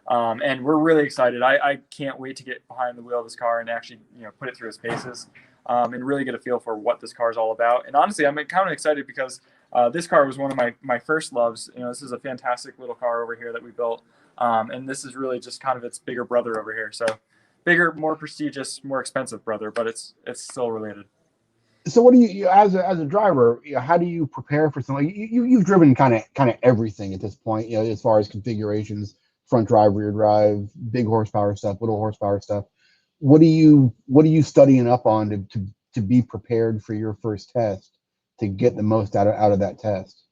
And we're really excited. I can't wait to get behind the wheel of this car and actually, put it through its paces, and really get a feel for what this car is all about. And honestly, I'm kind of excited because this car was one of my first loves. This is a fantastic little car over here that we built. And this is really just kind of its bigger brother over here. So bigger, more prestigious, more expensive brother, but it's still related. So what do you as a driver, how do you prepare for something? You've driven kind of everything at this point, as far as configurations, front drive, rear drive, big horsepower stuff, little horsepower stuff. What are you studying up on to be prepared for your first test, to get the most out of that test?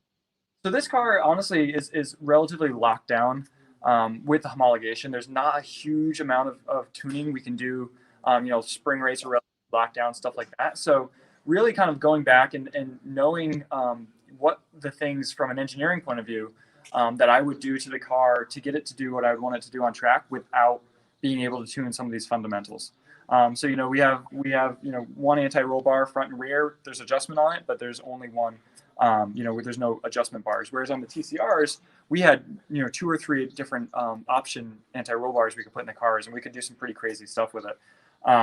So this car honestly is relatively locked down with the homologation. There's not a huge amount of tuning we can do, spring racer lockdown, stuff like that. So really kind of going back and knowing what the things from an engineering point of view that I would do to the car to get it to do what I would want it to do on track without being able to tune some of these fundamentals. So, we have, one anti-roll bar front and rear. There's adjustment on it, but there's only one, there's no adjustment bars. Whereas on the TCRs, we had, 2 or 3 different option anti-roll bars we could put in the cars, and we could do some pretty crazy stuff with it.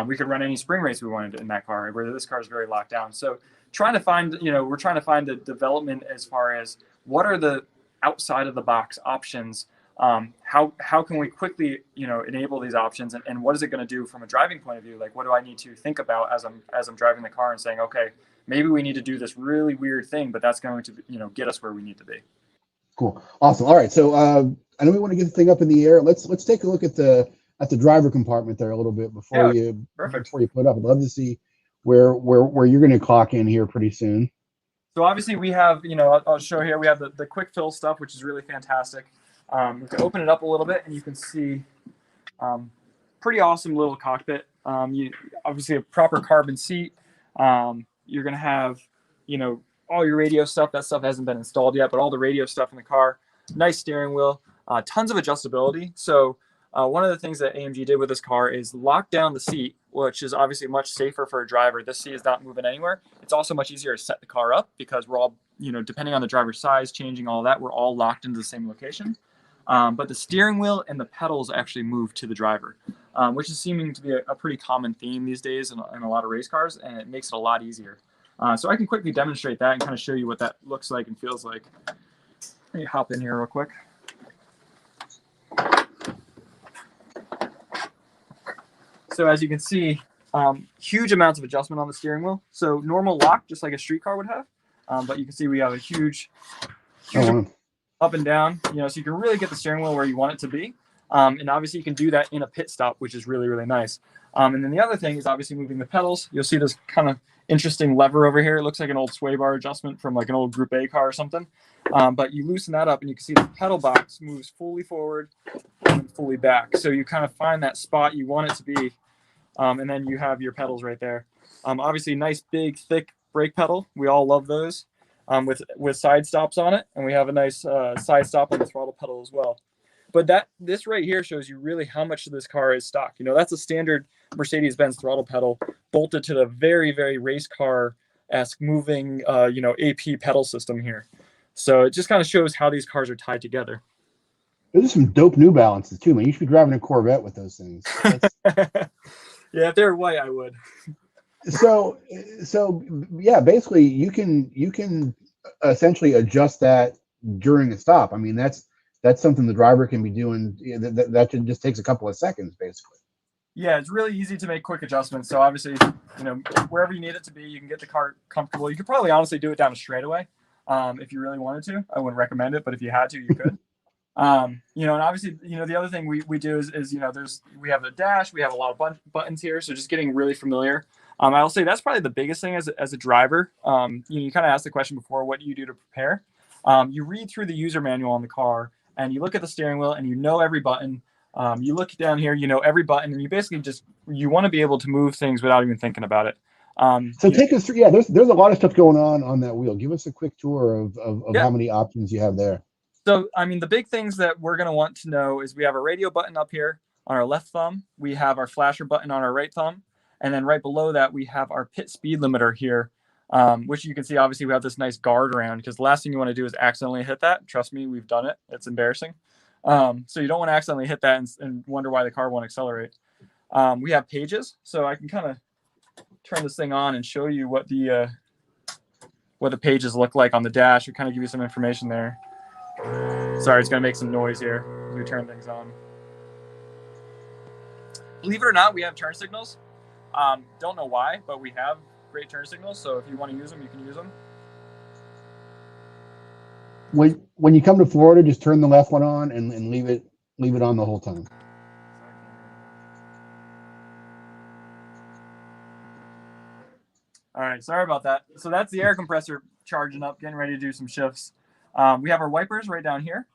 We could run any spring rates we wanted in that car, where this car is very locked down. So trying to find, we're trying to find the development as far as what are the outside of the box options. How can we quickly, enable these options, and what is it going to do from a driving point of view? Like, what do I need to think about as I'm driving the car and saying, okay, maybe we need to do this really weird thing, but that's going to, get us where we need to be. Cool. Awesome. All right. So I know we want to get the thing up in the air. Let's take a look at the driver compartment there a little bit before you put up. I'd love to see where you're going to clock in here pretty soon. So obviously we have, I'll show here, we have the quick fill stuff, which is really fantastic. We can open it up a little bit and you can see pretty awesome little cockpit. Obviously a proper carbon seat. You're going to have, all your radio stuff. That stuff hasn't been installed yet, but all the radio stuff in the car. Nice steering wheel, tons of adjustability. So one of the things that AMG did with this car is lock down the seat, which is obviously much safer for a driver. This seat is not moving anywhere. It's also much easier to set the car up because we're all, depending on the driver's size, changing all that, we're all locked into the same location. But the steering wheel and the pedals actually move to the driver, which is seeming to be a pretty common theme these days in a lot of race cars, and it makes it a lot easier. So I can quickly demonstrate that and kind of show you what that looks like and feels like. Let me hop in here real quick. So as you can see, huge amounts of adjustment on the steering wheel. So normal lock, just like a street car would have. But you can see we have a huge up and down, so you can really get the steering wheel where you want it to be. And obviously you can do that in a pit stop, which is really, really nice. And then the other thing is obviously moving the pedals. You'll see this kind of interesting lever over here. It looks like an old sway bar adjustment from like an old Group A car or something. But you loosen that up and you can see the pedal box moves fully forward and fully back. So you kind of find that spot you want it to be. And then you have your pedals right there. Obviously nice, big, thick brake pedal. We all love those with side stops on it. And we have a nice side stop on the throttle pedal as well. But this right here shows you really how much of this car is stock. That's a standard Mercedes-Benz throttle pedal bolted to the very, very race car-esque moving, AP pedal system here. So it just kind of shows how these cars are tied together. Those are some dope New Balances too, man. You should be driving a Corvette with those things. Yeah, if they were white, I would. So yeah, basically you can essentially adjust that during a stop. I mean, that's something the driver can be doing. That just takes a couple of seconds, basically. Yeah, it's really easy to make quick adjustments. So obviously, wherever you need it to be, you can get the car comfortable. You could probably honestly do it down a straightaway if you really wanted to. I wouldn't recommend it, but if you had to, you could. And obviously, the other thing we do is we have a dash, we have a lot of buttons here. So just getting really familiar. I'll say that's probably the biggest thing as a driver. You kind of asked the question before, what do you do to prepare? You read through the user manual on the car and you look at the steering wheel and every button. You look down here, every button, and you basically you want to be able to move things without even thinking about it. So take us through. Yeah, there's a lot of stuff going on that wheel. Give us a quick tour of how many options you have there. So, the big things that we're going to want to know is we have a radio button up here on our left thumb. We have our flasher button on our right thumb. And then right below that, we have our pit speed limiter here, which you can see, obviously, we have this nice guard around because the last thing you want to do is accidentally hit that. Trust me, we've done it. It's embarrassing. So you don't want to accidentally hit that and wonder why the car won't accelerate. We have pages. So I can kind of turn this thing on and show you what the pages look like on the dash. Or kind of give you some information there. Sorry, it's going to make some noise here as we turn things on. Believe it or not, we have turn signals. Don't know why, but we have great turn signals. So if you want to use them, you can use them. When you come to Florida, just turn the left one on and leave it on the whole time. All right, sorry about that. So that's the air compressor charging up, getting ready to do some shifts. We have our wipers right down here.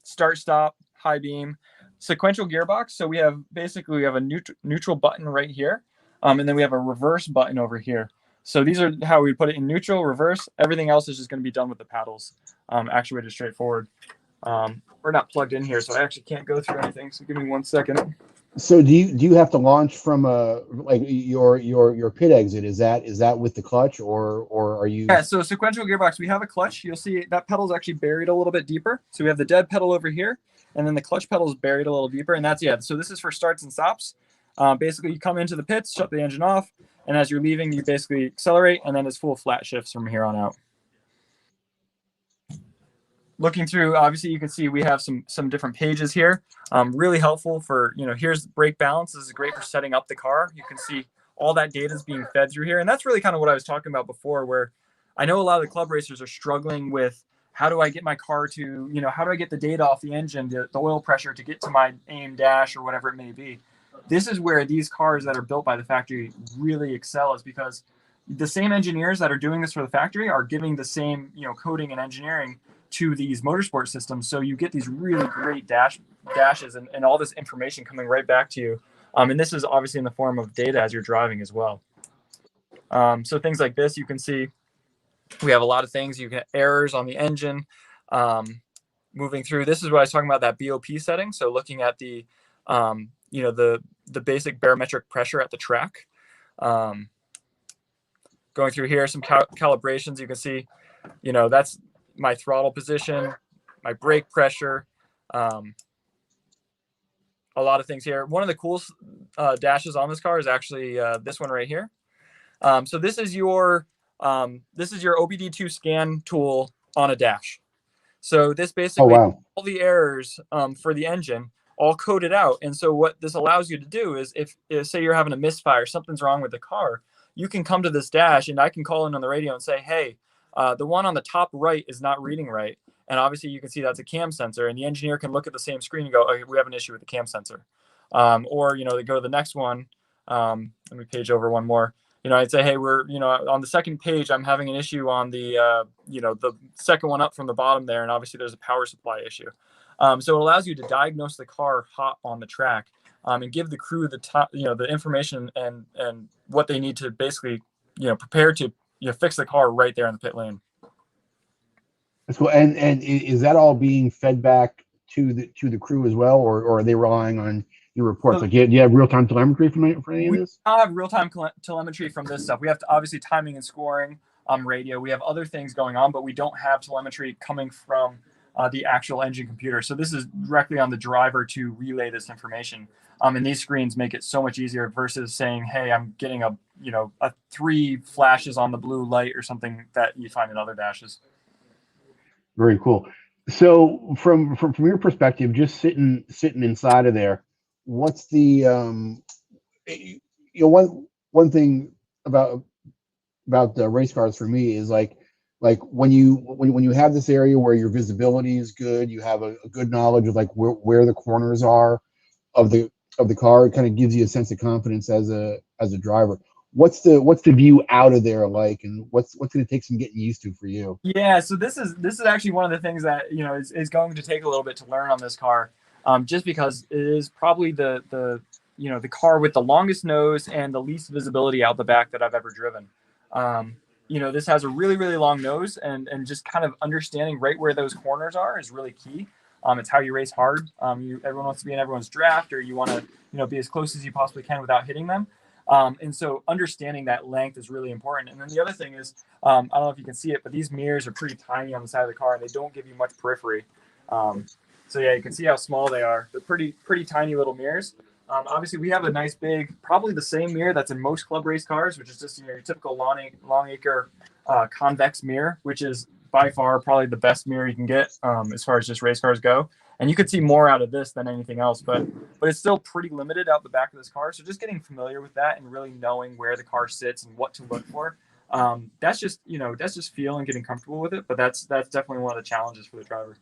Start, stop, high beam, sequential gearbox. So we have a neutral button right here. And then we have a reverse button over here. So these are how we put it in neutral, reverse. Everything else is just going to be done with the paddles, actuated straightforward. We're not plugged in here, so I actually can't go through anything. So give me 1 second. So do you have to launch from like your pit exit? Is that with the clutch or are you? Yeah, so sequential gearbox, we have a clutch. You'll see that pedal is actually buried a little bit deeper. So we have the dead pedal over here, and then the clutch pedal is buried a little deeper, and that's, yeah. So this is for starts and stops. Basically, you come into the pits, shut the engine off, and as you're leaving, you basically accelerate, and then it's full flat shifts from here on out. Looking through, obviously, you can see we have some different pages here. Really helpful for, here's brake balance. This is great for setting up the car. You can see all that data is being fed through here. And that's really kind of what I was talking about before, where I know a lot of the club racers are struggling with how do I get my car to, how do I get the data off the engine, the oil pressure to get to my aim dash or whatever it may be. This is where these cars that are built by the factory really excel, is because the same engineers that are doing this for the factory are giving the same, coding and engineering to these motorsport systems. So you get these really great dashes and all this information coming right back to you. And this is obviously in the form of data as you're driving as well. So things like this, you can see we have a lot of things. You get errors on the engine. Moving through, this is what I was talking about, that BOP setting. So looking at the, the basic barometric pressure at the track. Going through here, some calibrations. You can see, that's my throttle position, my brake pressure, a lot of things here. One of the coolest dashes on this car is actually this one right here. So this is your OBD2 scan tool on a dash. So this basically all the errors for the engine all coded out. And so what this allows you to do is if say you're having a misfire, something's wrong with the car, you can come to this dash and I can call in on the radio and say, hey, the one on the top right is not reading right. And obviously you can see that's a cam sensor, and the engineer can look at the same screen and go, okay, we have an issue with the cam sensor. Or, they go to the next one. Let me page over one more. I'd say, hey, we're, on the second page, I'm having an issue on the, the second one up from the bottom there. And obviously there's a power supply issue. So it allows you to diagnose the car hot on the track, and give the crew the information and what they need to basically, prepare to, fix the car right there in the pit lane. That's cool. And is that all being fed back to the crew as well, or are they relying on your reports? Like, do you have real-time telemetry for any of this? We don't have real-time telemetry from this stuff. We have obviously timing and scoring on radio. We have other things going on, but we don't have telemetry coming from the actual engine computer. So this is directly on the driver to relay this information. And these screens make it so much easier versus saying, hey, I'm getting a 3 flashes on the blue light or something that you find in other dashes. Very cool. So from your perspective, just sitting inside of there, what's the one thing about the race cars for me is like when you have this area where your visibility is good, you have a good knowledge of like where the corners are of the car. It kind of gives you a sense of confidence as a driver. What's the view out of there like, and what's going to take some getting used to for you? Yeah, so this is actually one of the things that is going to take a little bit to learn on this car, just because it is probably the car with the longest nose and the least visibility out the back that I've ever driven. This has a really, really long nose, and just kind of understanding right where those corners are is really key. It's how you race hard. Everyone wants to be in everyone's draft, or you want to be as close as you possibly can without hitting them. And so understanding that length is really important. And then the other thing is, I don't know if you can see it, but these mirrors are pretty tiny on the side of the car, and they don't give you much periphery. So yeah, you can see how small they are. They're pretty tiny little mirrors. Obviously, we have a nice big, probably the same mirror that's in most club race cars, which is just your typical Longacre convex mirror, which is by far probably the best mirror you can get as far as just race cars go. And you could see more out of this than anything else, but it's still pretty limited out the back of this car. So just getting familiar with that and really knowing where the car sits and what to look for. That's just feel and getting comfortable with it. But that's definitely one of the challenges for the driver.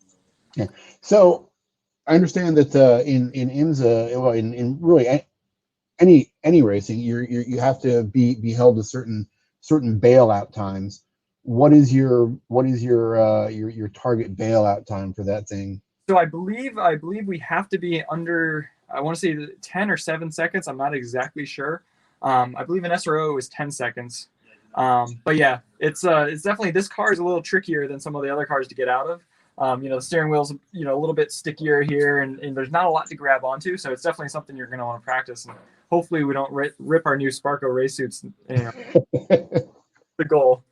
Yeah. So I understand that in IMSA, well, in really any racing, you have to be held to certain bailout times. What is your target bailout time for that thing? So I believe we have to be under, I want to say 10 or 7 seconds. I'm not exactly sure. I believe an SRO is 10 seconds. But yeah, it's definitely, this car is a little trickier than some of the other cars to get out of. The steering wheel's, a little bit stickier here, and there's not a lot to grab onto. So it's definitely something you're going to want to practice. And hopefully we don't rip our new Sparko race suits, the goal.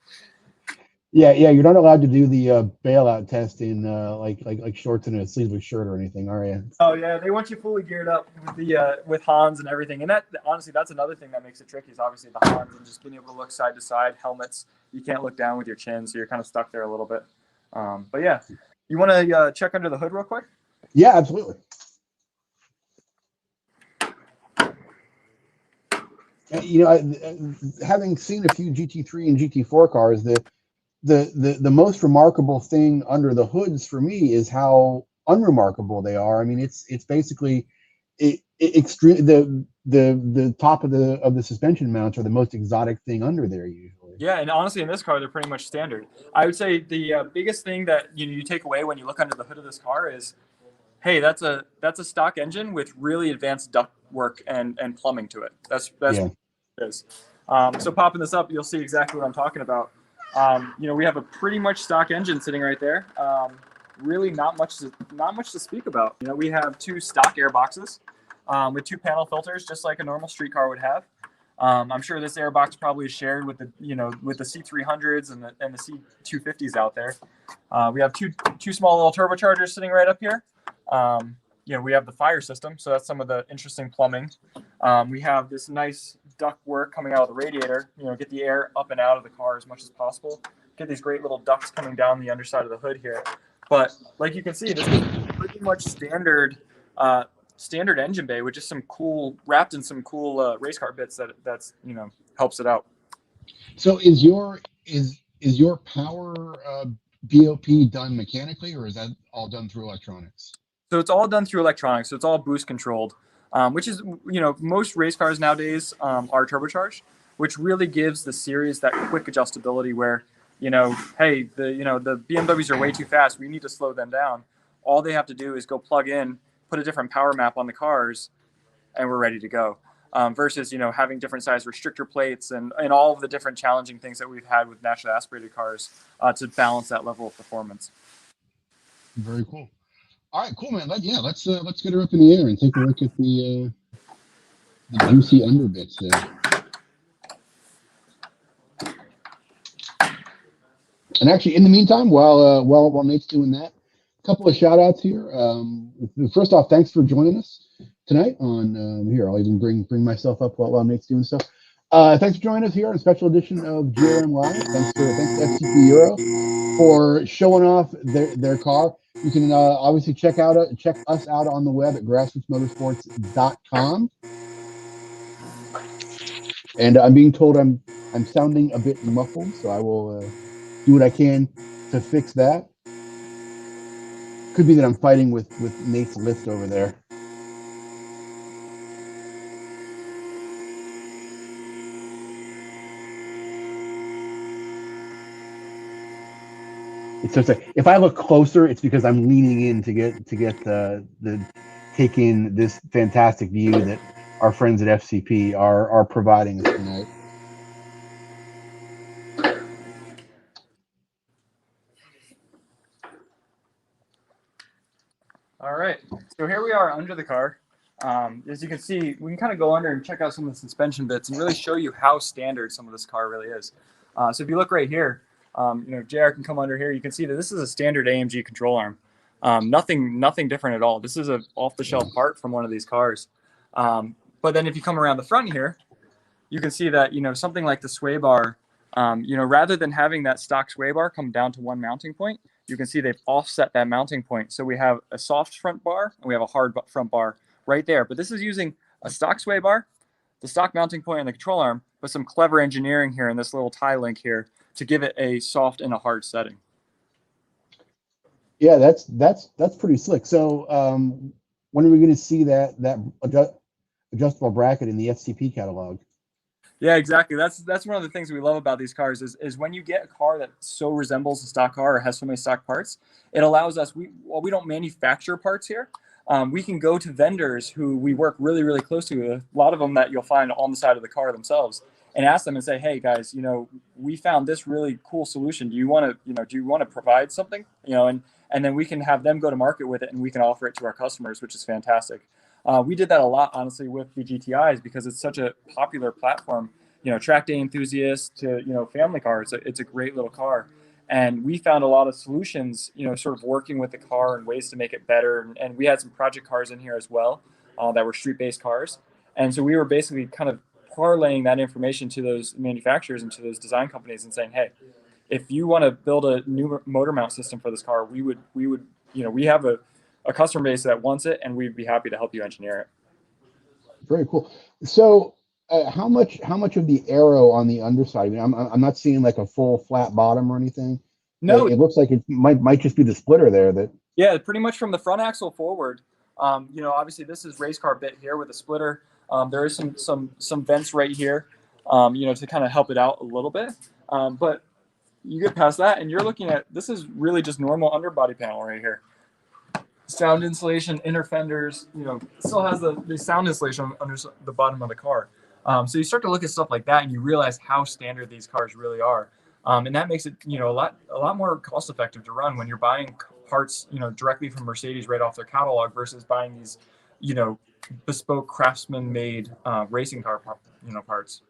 Yeah, you're not allowed to do the bailout test in like shorts and a sleeveless shirt or anything, are you? Oh yeah, they want you fully geared up with the with Hans and everything. And that, honestly, that's another thing that makes it tricky, is obviously the Hans and just being able to look side to side. Helmets, you can't look down with your chin, so you're kind of stuck there a little bit. But yeah, you want to check under the hood real quick? Yeah, absolutely. Having seen a few GT3 and GT4 cars, the most remarkable thing under the hoods for me is how unremarkable they are. I mean, it's basically extreme. The top of the suspension mounts are the most exotic thing under there usually. Yeah, and honestly, in this car, they're pretty much standard. I would say the biggest thing that you take away when you look under the hood of this car is, hey, that's a stock engine with really advanced duct work and plumbing to it. That's Yeah. what it is. So popping this up, you'll see exactly what I'm talking about. We have a pretty much stock engine sitting right there. Really not much to speak about. We have 2 stock air boxes with 2 panel filters, just like a normal street car would have. I'm sure this air box probably is shared with the C300s and the C250s out there. We have two small little turbochargers sitting right up here. We have the fire system, so that's some of the interesting plumbing. We have this nice duct work coming out of the radiator, get the air up and out of the car as much as possible. Get these great little ducts coming down the underside of the hood here. But like you can see, this is pretty much standard engine bay with just wrapped in some cool race car bits that's helps it out. So is your power BOP done mechanically, or is that all done through electronics? So it's all done through electronics. So it's all boost controlled, which is, most race cars nowadays are turbocharged, which really gives the series that quick adjustability where, hey, the BMWs are way too fast. We need to slow them down. All they have to do is go plug in, put a different power map on the cars, and we're ready to go. Versus, having different size restrictor plates and all of the different challenging things that we've had with naturally aspirated cars to balance that level of performance. Very cool. All right, cool, man. Let's get her up in the air and take a look at the juicy underbits there. And actually, in the meantime, while Nate's doing that, a couple of shout outs here. First off, thanks for joining us tonight on here. I'll even bring myself up while Nate's doing stuff. Thanks for joining us here on a special edition of GRM Live. Thanks to FCP Euro for showing off their car. You can obviously check us out on the web at grassrootsmotorsports.com. And I'm being told I'm sounding a bit muffled, so I will do what I can to fix that. Could be that I'm fighting with Nate's lift over there. So if I look closer, it's because I'm leaning in to get take in this fantastic view that our friends at FCP are providing us tonight. All right, so here we are under the car. As you can see, we can kind of go under and check out some of the suspension bits and really show you how standard some of this car really is. So if you look right here, JR can come under here. You can see that this is a standard AMG control arm. Nothing different at all. This is an off-the-shelf part from one of these cars. But then if you come around the front here, you can see that, something like the sway bar, rather than having that stock sway bar come down to one mounting point, you can see they've offset that mounting point. So we have a soft front bar and we have a hard front bar right there. But this is using a stock sway bar, the stock mounting point on the control arm, but some clever engineering here in this little tie link here to give it a soft and a hard setting. Yeah, that's pretty slick. So when are we going to see that adjustable bracket in the FCP catalog? Yeah, exactly. That's one of the things we love about these cars is when you get a car that so resembles a stock car or has so many stock parts, it allows us, we don't manufacture parts here. We can go to vendors who we work really, really close to, a lot of them that you'll find on the side of the car themselves, and ask them and say, hey guys, we found this really cool solution. Do you want to provide something, and then we can have them go to market with it, and we can offer it to our customers, which is fantastic. We did that a lot, honestly, with the GTIs because it's such a popular platform. Track day enthusiasts to family cars. It's a great little car, and we found a lot of solutions. Sort of working with the car and ways to make it better. And we had some project cars in here as well that were street-based cars, and so we were basically kind of parlaying that information to those manufacturers and to those design companies and saying, hey, if you want to build a new motor mount system for this car, we have a customer base that wants it, and we'd be happy to help you engineer it. Very cool. So how much of the aero on the underside? I mean, I'm not seeing like a full flat bottom or anything. No, it looks like it might just be the splitter there. Yeah, pretty much from the front axle forward. Obviously this is race car bit here with a splitter. There is some vents right here, to kind of help it out a little bit. But you get past that, and you're looking at, this is really just normal underbody panel right here. Sound insulation, inner fenders, still has the sound insulation under the bottom of the car. So you start to look at stuff like that, and you realize how standard these cars really are. And that makes it, a lot more cost effective to run when you're buying parts, directly from Mercedes right off their catalog versus buying these, bespoke craftsman made racing car parts.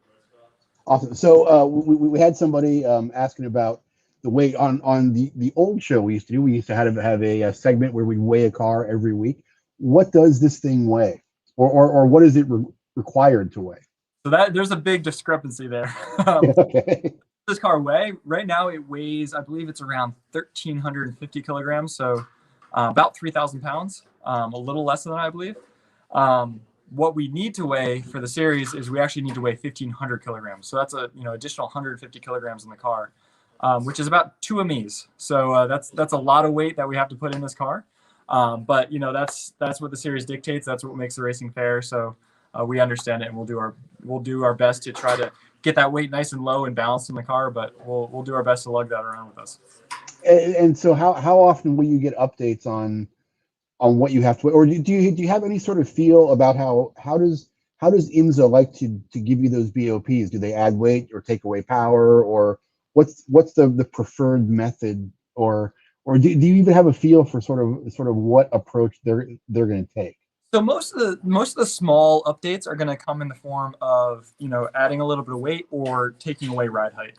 Awesome. So we had somebody asking about the weight on the old show we used to do. We used to have a segment where we weigh a car every week. What does this thing weigh, or what is it required to weigh? So there's a big discrepancy there. Okay. This car right now it weighs, I believe it's around 1,350 kilograms, so about 3,000 pounds, a little less than that, I believe. What we need to weigh for the series is we actually need to weigh 1,500 kilograms. So that's additional 150 kilograms in the car, which is about 2 of me's. So that's a lot of weight that we have to put in this car. But that's what the series dictates. That's what makes the racing fair. So we understand it, and we'll do our best to try to get that weight nice and low and balanced in the car. But we'll do our best to lug that around with us. And so how often will you get updates on what you have to, or do you have any sort of feel about how does IMSA like to give you those BOPs? Do they add weight or take away power, or what's the preferred method, or do you even have a feel for sort of what approach they're going to take? So most of the small updates are going to come in the form of adding a little bit of weight or taking away ride height.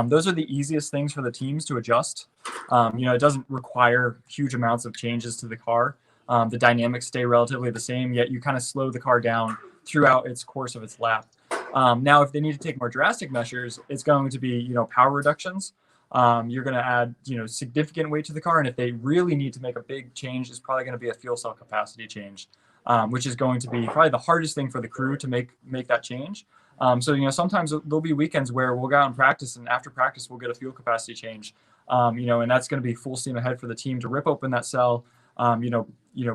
Those are the easiest things for the teams to adjust. It doesn't require huge amounts of changes to the car. The dynamics stay relatively the same, yet you kind of slow the car down throughout its course of its lap. Now, if they need to take more drastic measures, it's going to be power reductions. You're going to add significant weight to the car, and if they really need to make a big change, it's probably going to be a fuel cell capacity change, which is going to be probably the hardest thing for the crew to make that change. So sometimes there'll be weekends where we'll go out and practice, and after practice we'll get a fuel capacity change. And that's going to be full steam ahead for the team to rip open that cell.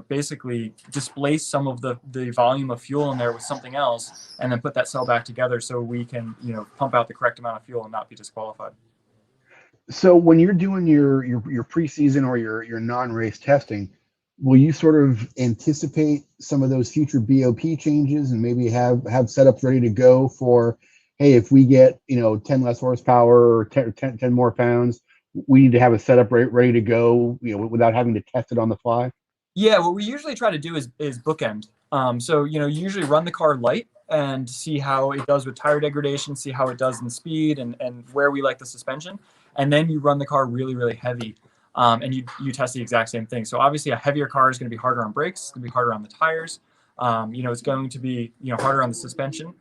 Basically displace some of the volume of fuel in there with something else, and then put that cell back together so we can pump out the correct amount of fuel and not be disqualified. So when you're doing your preseason or your non-race testing, will you sort of anticipate some of those future BOP changes and maybe have setups ready to go for, hey, if we get 10 less horsepower or 10 more pounds, we need to have a setup ready to go, without having to test it on the fly? Yeah, what we usually try to do is bookend. So you usually run the car light and see how it does with tire degradation, see how it does in speed, and where we like the suspension, and then you run the car really, really heavy, and you test the exact same thing. So obviously a heavier car is going to be harder on brakes, it's going to be harder on the tires, it's going to be harder on the suspension.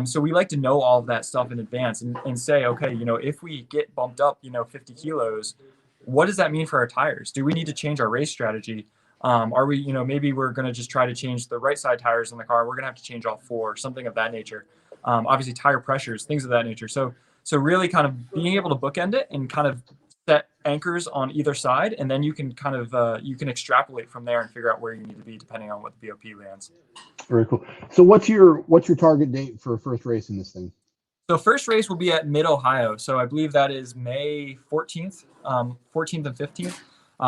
So we like to know all of that stuff in advance and say, okay, if we get bumped up 50 kilos, what does that mean for our tires? Do we need to change our race strategy? Are we, maybe we're going to just try to change the right side tires in the car. We're going to have to change all four, something of that nature. Obviously tire pressures, things of that nature. So really kind of being able to bookend it and kind of set anchors on either side. And then you can kind of, you can extrapolate from there and figure out where you need to be depending on what the BOP lands. Very cool. So what's your target date for first race in this thing? So first race will be at Mid-Ohio. So I believe that is May 14th, 14th and 15th.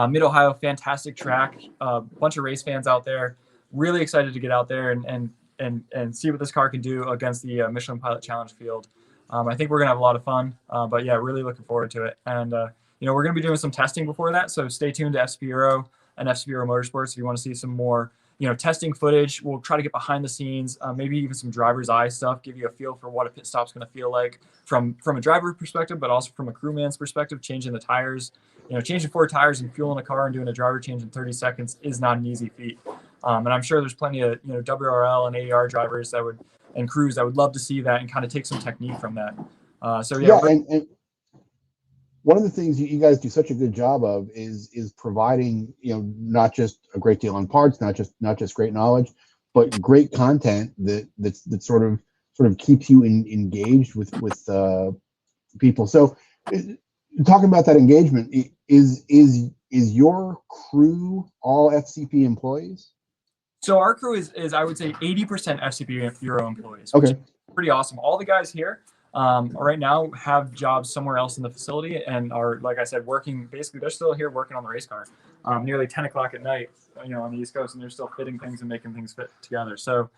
Mid-Ohio, fantastic track. Bunch of race fans out there. Really excited to get out there and see what this car can do against the Michelin Pilot Challenge field. I think we're gonna have a lot of fun. But yeah, really looking forward to it. And we're gonna be doing some testing before that, so stay tuned to FCP Euro and FCP Euro Motorsports if you want to see some more testing footage. We'll try to get behind the scenes, maybe even some driver's eye stuff, give you a feel for what a pit stop's going to feel like from a driver perspective, but also from a crewman's perspective. Changing the tires, changing 4 tires and fueling a car and doing a driver change in 30 seconds is not an easy feat. And I'm sure there's plenty of WRL and AER drivers and crews that would love to see that and kind of take some technique from that. So yeah, and one of the things you guys do such a good job of is providing, not just a great deal on parts, not just great knowledge, but great content that sort of keeps you engaged with people. So talking about that engagement, is your crew all FCP employees? So our crew is I would say 80% FCP Euro employees. Okay. Which is pretty awesome. All the guys here right now have jobs somewhere else in the facility and are, like I said, working. Basically, they're still here working on the race car, nearly 10 o'clock at night, on the East Coast, and they're still fitting things and making things fit together. So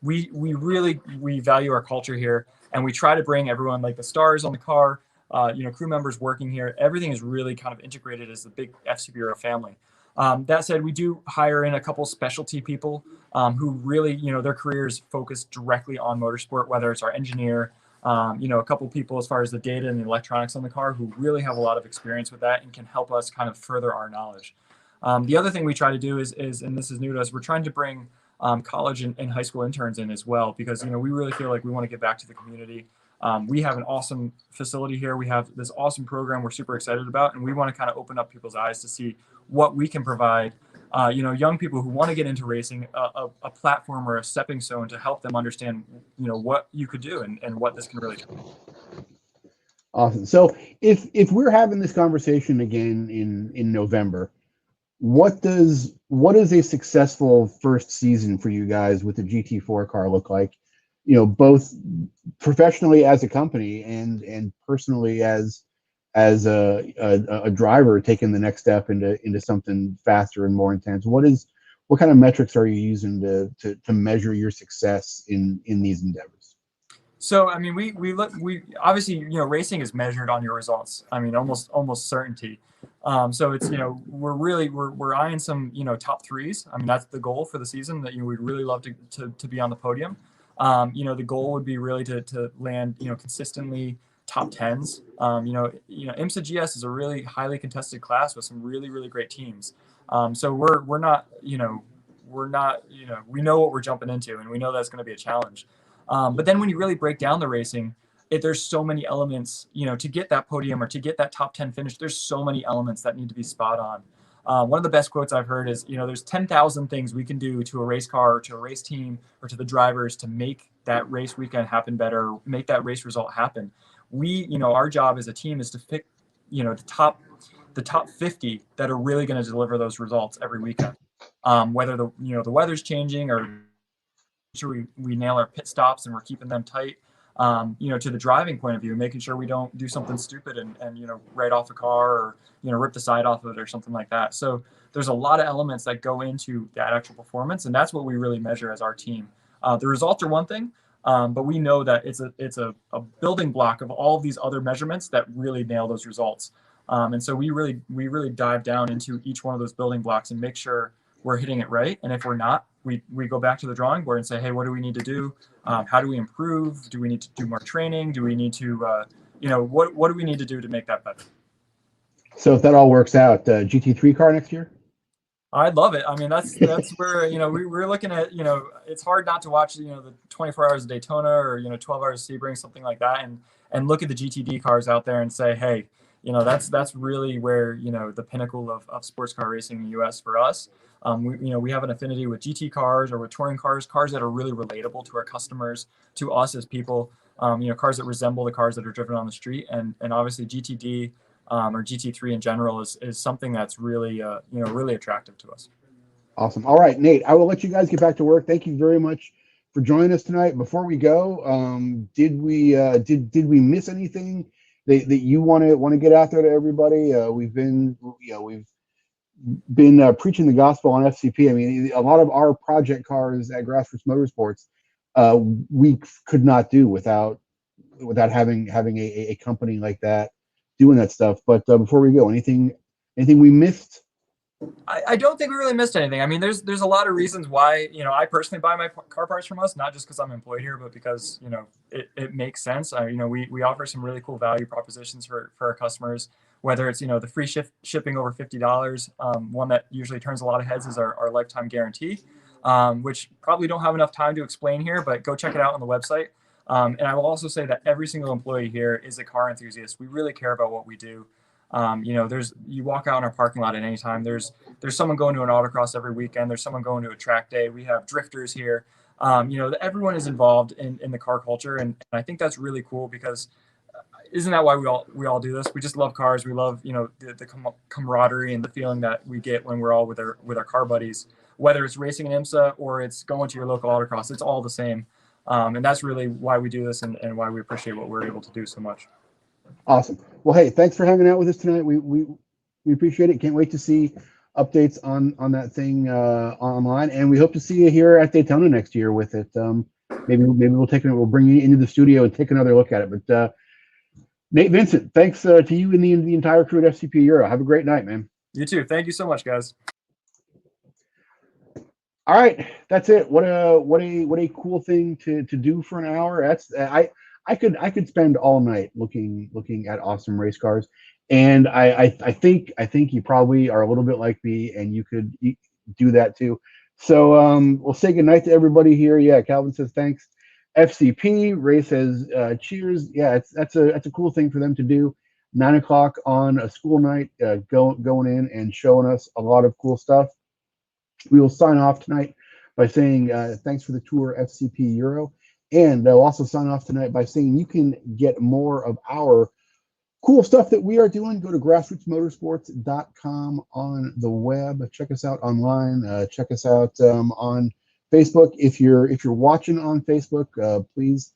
we really value our culture here, and we try to bring everyone, like the stars on the car, crew members working here. Everything is really kind of integrated as the big FCP Euro family. That said, we do hire in a couple specialty people who really, their careers focus directly on motorsport, whether it's our engineer, a couple people as far as the data and the electronics on the car who really have a lot of experience with that and can help us kind of further our knowledge. The other thing we try to do is, and this is new to us, we're trying to bring college and high school interns in as well, because, we really feel like we want to give back to the community. We have an awesome facility here. We have this awesome program we're super excited about, and we want to kind of open up people's eyes to see what we can provide, young people who want to get into racing, a platform or a stepping stone to help them understand, what you could do and what this can really do. Awesome. So if we're having this conversation again in November, what does a successful first season for you guys with the GT4 car look like? Both professionally as a company and personally as a driver taking the next step into something faster and more intense. What kind of metrics are you using to measure your success in these endeavors? So, I mean, we obviously, racing is measured on your results. I mean, almost certainty. So it's, we're eyeing some, top threes. I mean, that's the goal for the season, that we'd really love to be on the podium. The goal would be really to land, consistently top tens. IMSA GS is a really highly contested class with some really, really great teams. So we're not, we know what we're jumping into, and we know that's going to be a challenge. But then when you really break down the racing, there's so many elements, to get that podium or to get that top 10 finish, there's so many elements that need to be spot on. One of the best quotes I've heard is, there's 10,000 things we can do to a race car or to a race team or to the drivers to make that race weekend happen better, make that race result happen. Our job as a team is to pick, the top 50 that are really going to deliver those results every weekend. Whether the weather's changing or sure we nail our pit stops and we're keeping them tight. To the driving point of view, making sure we don't do something stupid and write off a car or, rip the side off of it or something like that. So there's a lot of elements that go into that actual performance, and that's what we really measure as our team. The results are one thing, but we know that it's a building block of all of these other measurements that really nail those results. And so we really dive down into each one of those building blocks and make sure we're hitting it right. And if we're not, we go back to the drawing board and say, hey, what do we need to do? How do we improve? Do we need to do more training? Do we need to, what do we need to do to make that better? So if that all works out, GT3 car next year? I'd love it. I mean, that's where, we're looking at, it's hard not to watch, the 24 hours of Daytona or, 12 hours of Sebring, something like that. And look at the GTD cars out there and say, hey, that's really where, the pinnacle of sports car racing in the US for us. We have an affinity with GT cars or with touring cars that are really relatable to our customers, to us as people, cars that resemble the cars that are driven on the street. And obviously GTD or GT3 in general is something that's really, really attractive to us. Awesome. All right, Nate, I will let you guys get back to work. Thank you very much for joining us tonight. Before we go, did we miss anything that you want to get out there to everybody? We've been preaching the gospel on FCP. I mean, a lot of our project cars at Grassroots Motorsports, we could not do without without having a company like that doing that stuff. But before we go, anything we missed? I don't think we really missed anything. I mean, there's a lot of reasons why, you know, I personally buy my car parts from us, not just because I'm employed here, but because, you know, it makes sense. You know, we offer some really cool value propositions for our customers, whether it's, you know, the free shipping over $50. One that usually turns a lot of heads is our lifetime guarantee, which probably don't have enough time to explain here, but go check it out on the website. And I will also say that every single employee here is a car enthusiast. We really care about what we do. You know, you walk out in our parking lot at any time. There's someone going to an autocross every weekend. There's someone going to a track day. We have drifters here. You know, everyone is involved in the car culture, and I think that's really cool because isn't that why we all do this? We just love cars. We love, you know, the camaraderie and the feeling that we get when we're all with our car buddies. Whether it's racing in IMSA or it's going to your local autocross, it's all the same. And that's really why we do this and why we appreciate what we're able to do so much. Awesome. Well, hey, thanks for hanging out with us tonight. We appreciate it. Can't wait to see updates on that thing online, and we hope to see you here at Daytona next year with it. Maybe we'll bring you into the studio and take another look at it. But Nate, Vincent, thanks to you and the entire crew at FCP Euro. Have a great night, man. You too. Thank you so much, guys. All right, that's it. What a cool thing to do for an hour. I could spend all night looking at awesome race cars, and I think you probably are a little bit like me, and you could do that too. So we'll say goodnight to everybody here. Yeah, Calvin says thanks. FCP Ray says cheers. Yeah, that's a cool thing for them to do. 9 o'clock on a school night, going in and showing us a lot of cool stuff. We will sign off tonight by saying thanks for the tour, FCP Euro. And they'll also sign off tonight by saying you can get more of our cool stuff that we are doing. Go to grassrootsmotorsports.com on the web. Check us out online. Check us out on Facebook. If you're watching on Facebook, please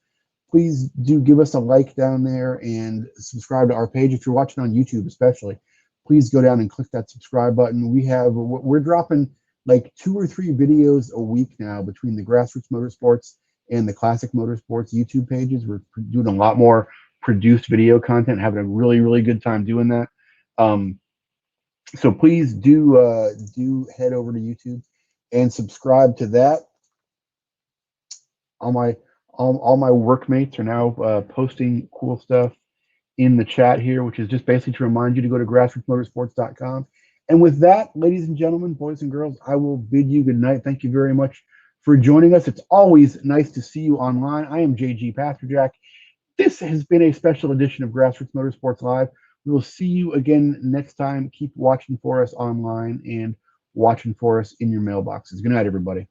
do give us a like down there and subscribe to our page. If you're watching on YouTube, especially, please go down and click that subscribe button. We're dropping like 2 or 3 videos a week now between the Grassroots Motorsports and the Classic Motorsports YouTube pages. We're doing a lot more produced video content, having a really, really good time doing that. So please do head over to YouTube and subscribe to that. All my workmates are now posting cool stuff in the chat here, which is just basically to remind you to go to grassrootsmotorsports.com. And with that, ladies and gentlemen, boys and girls, I will bid you good night. Thank you very much for joining us. It's always nice to see you online. I am JG Pasterjack. This has been a special edition of Grassroots Motorsports Live. We will see you again next time. Keep watching for us online and watching for us in your mailboxes. Good night, everybody.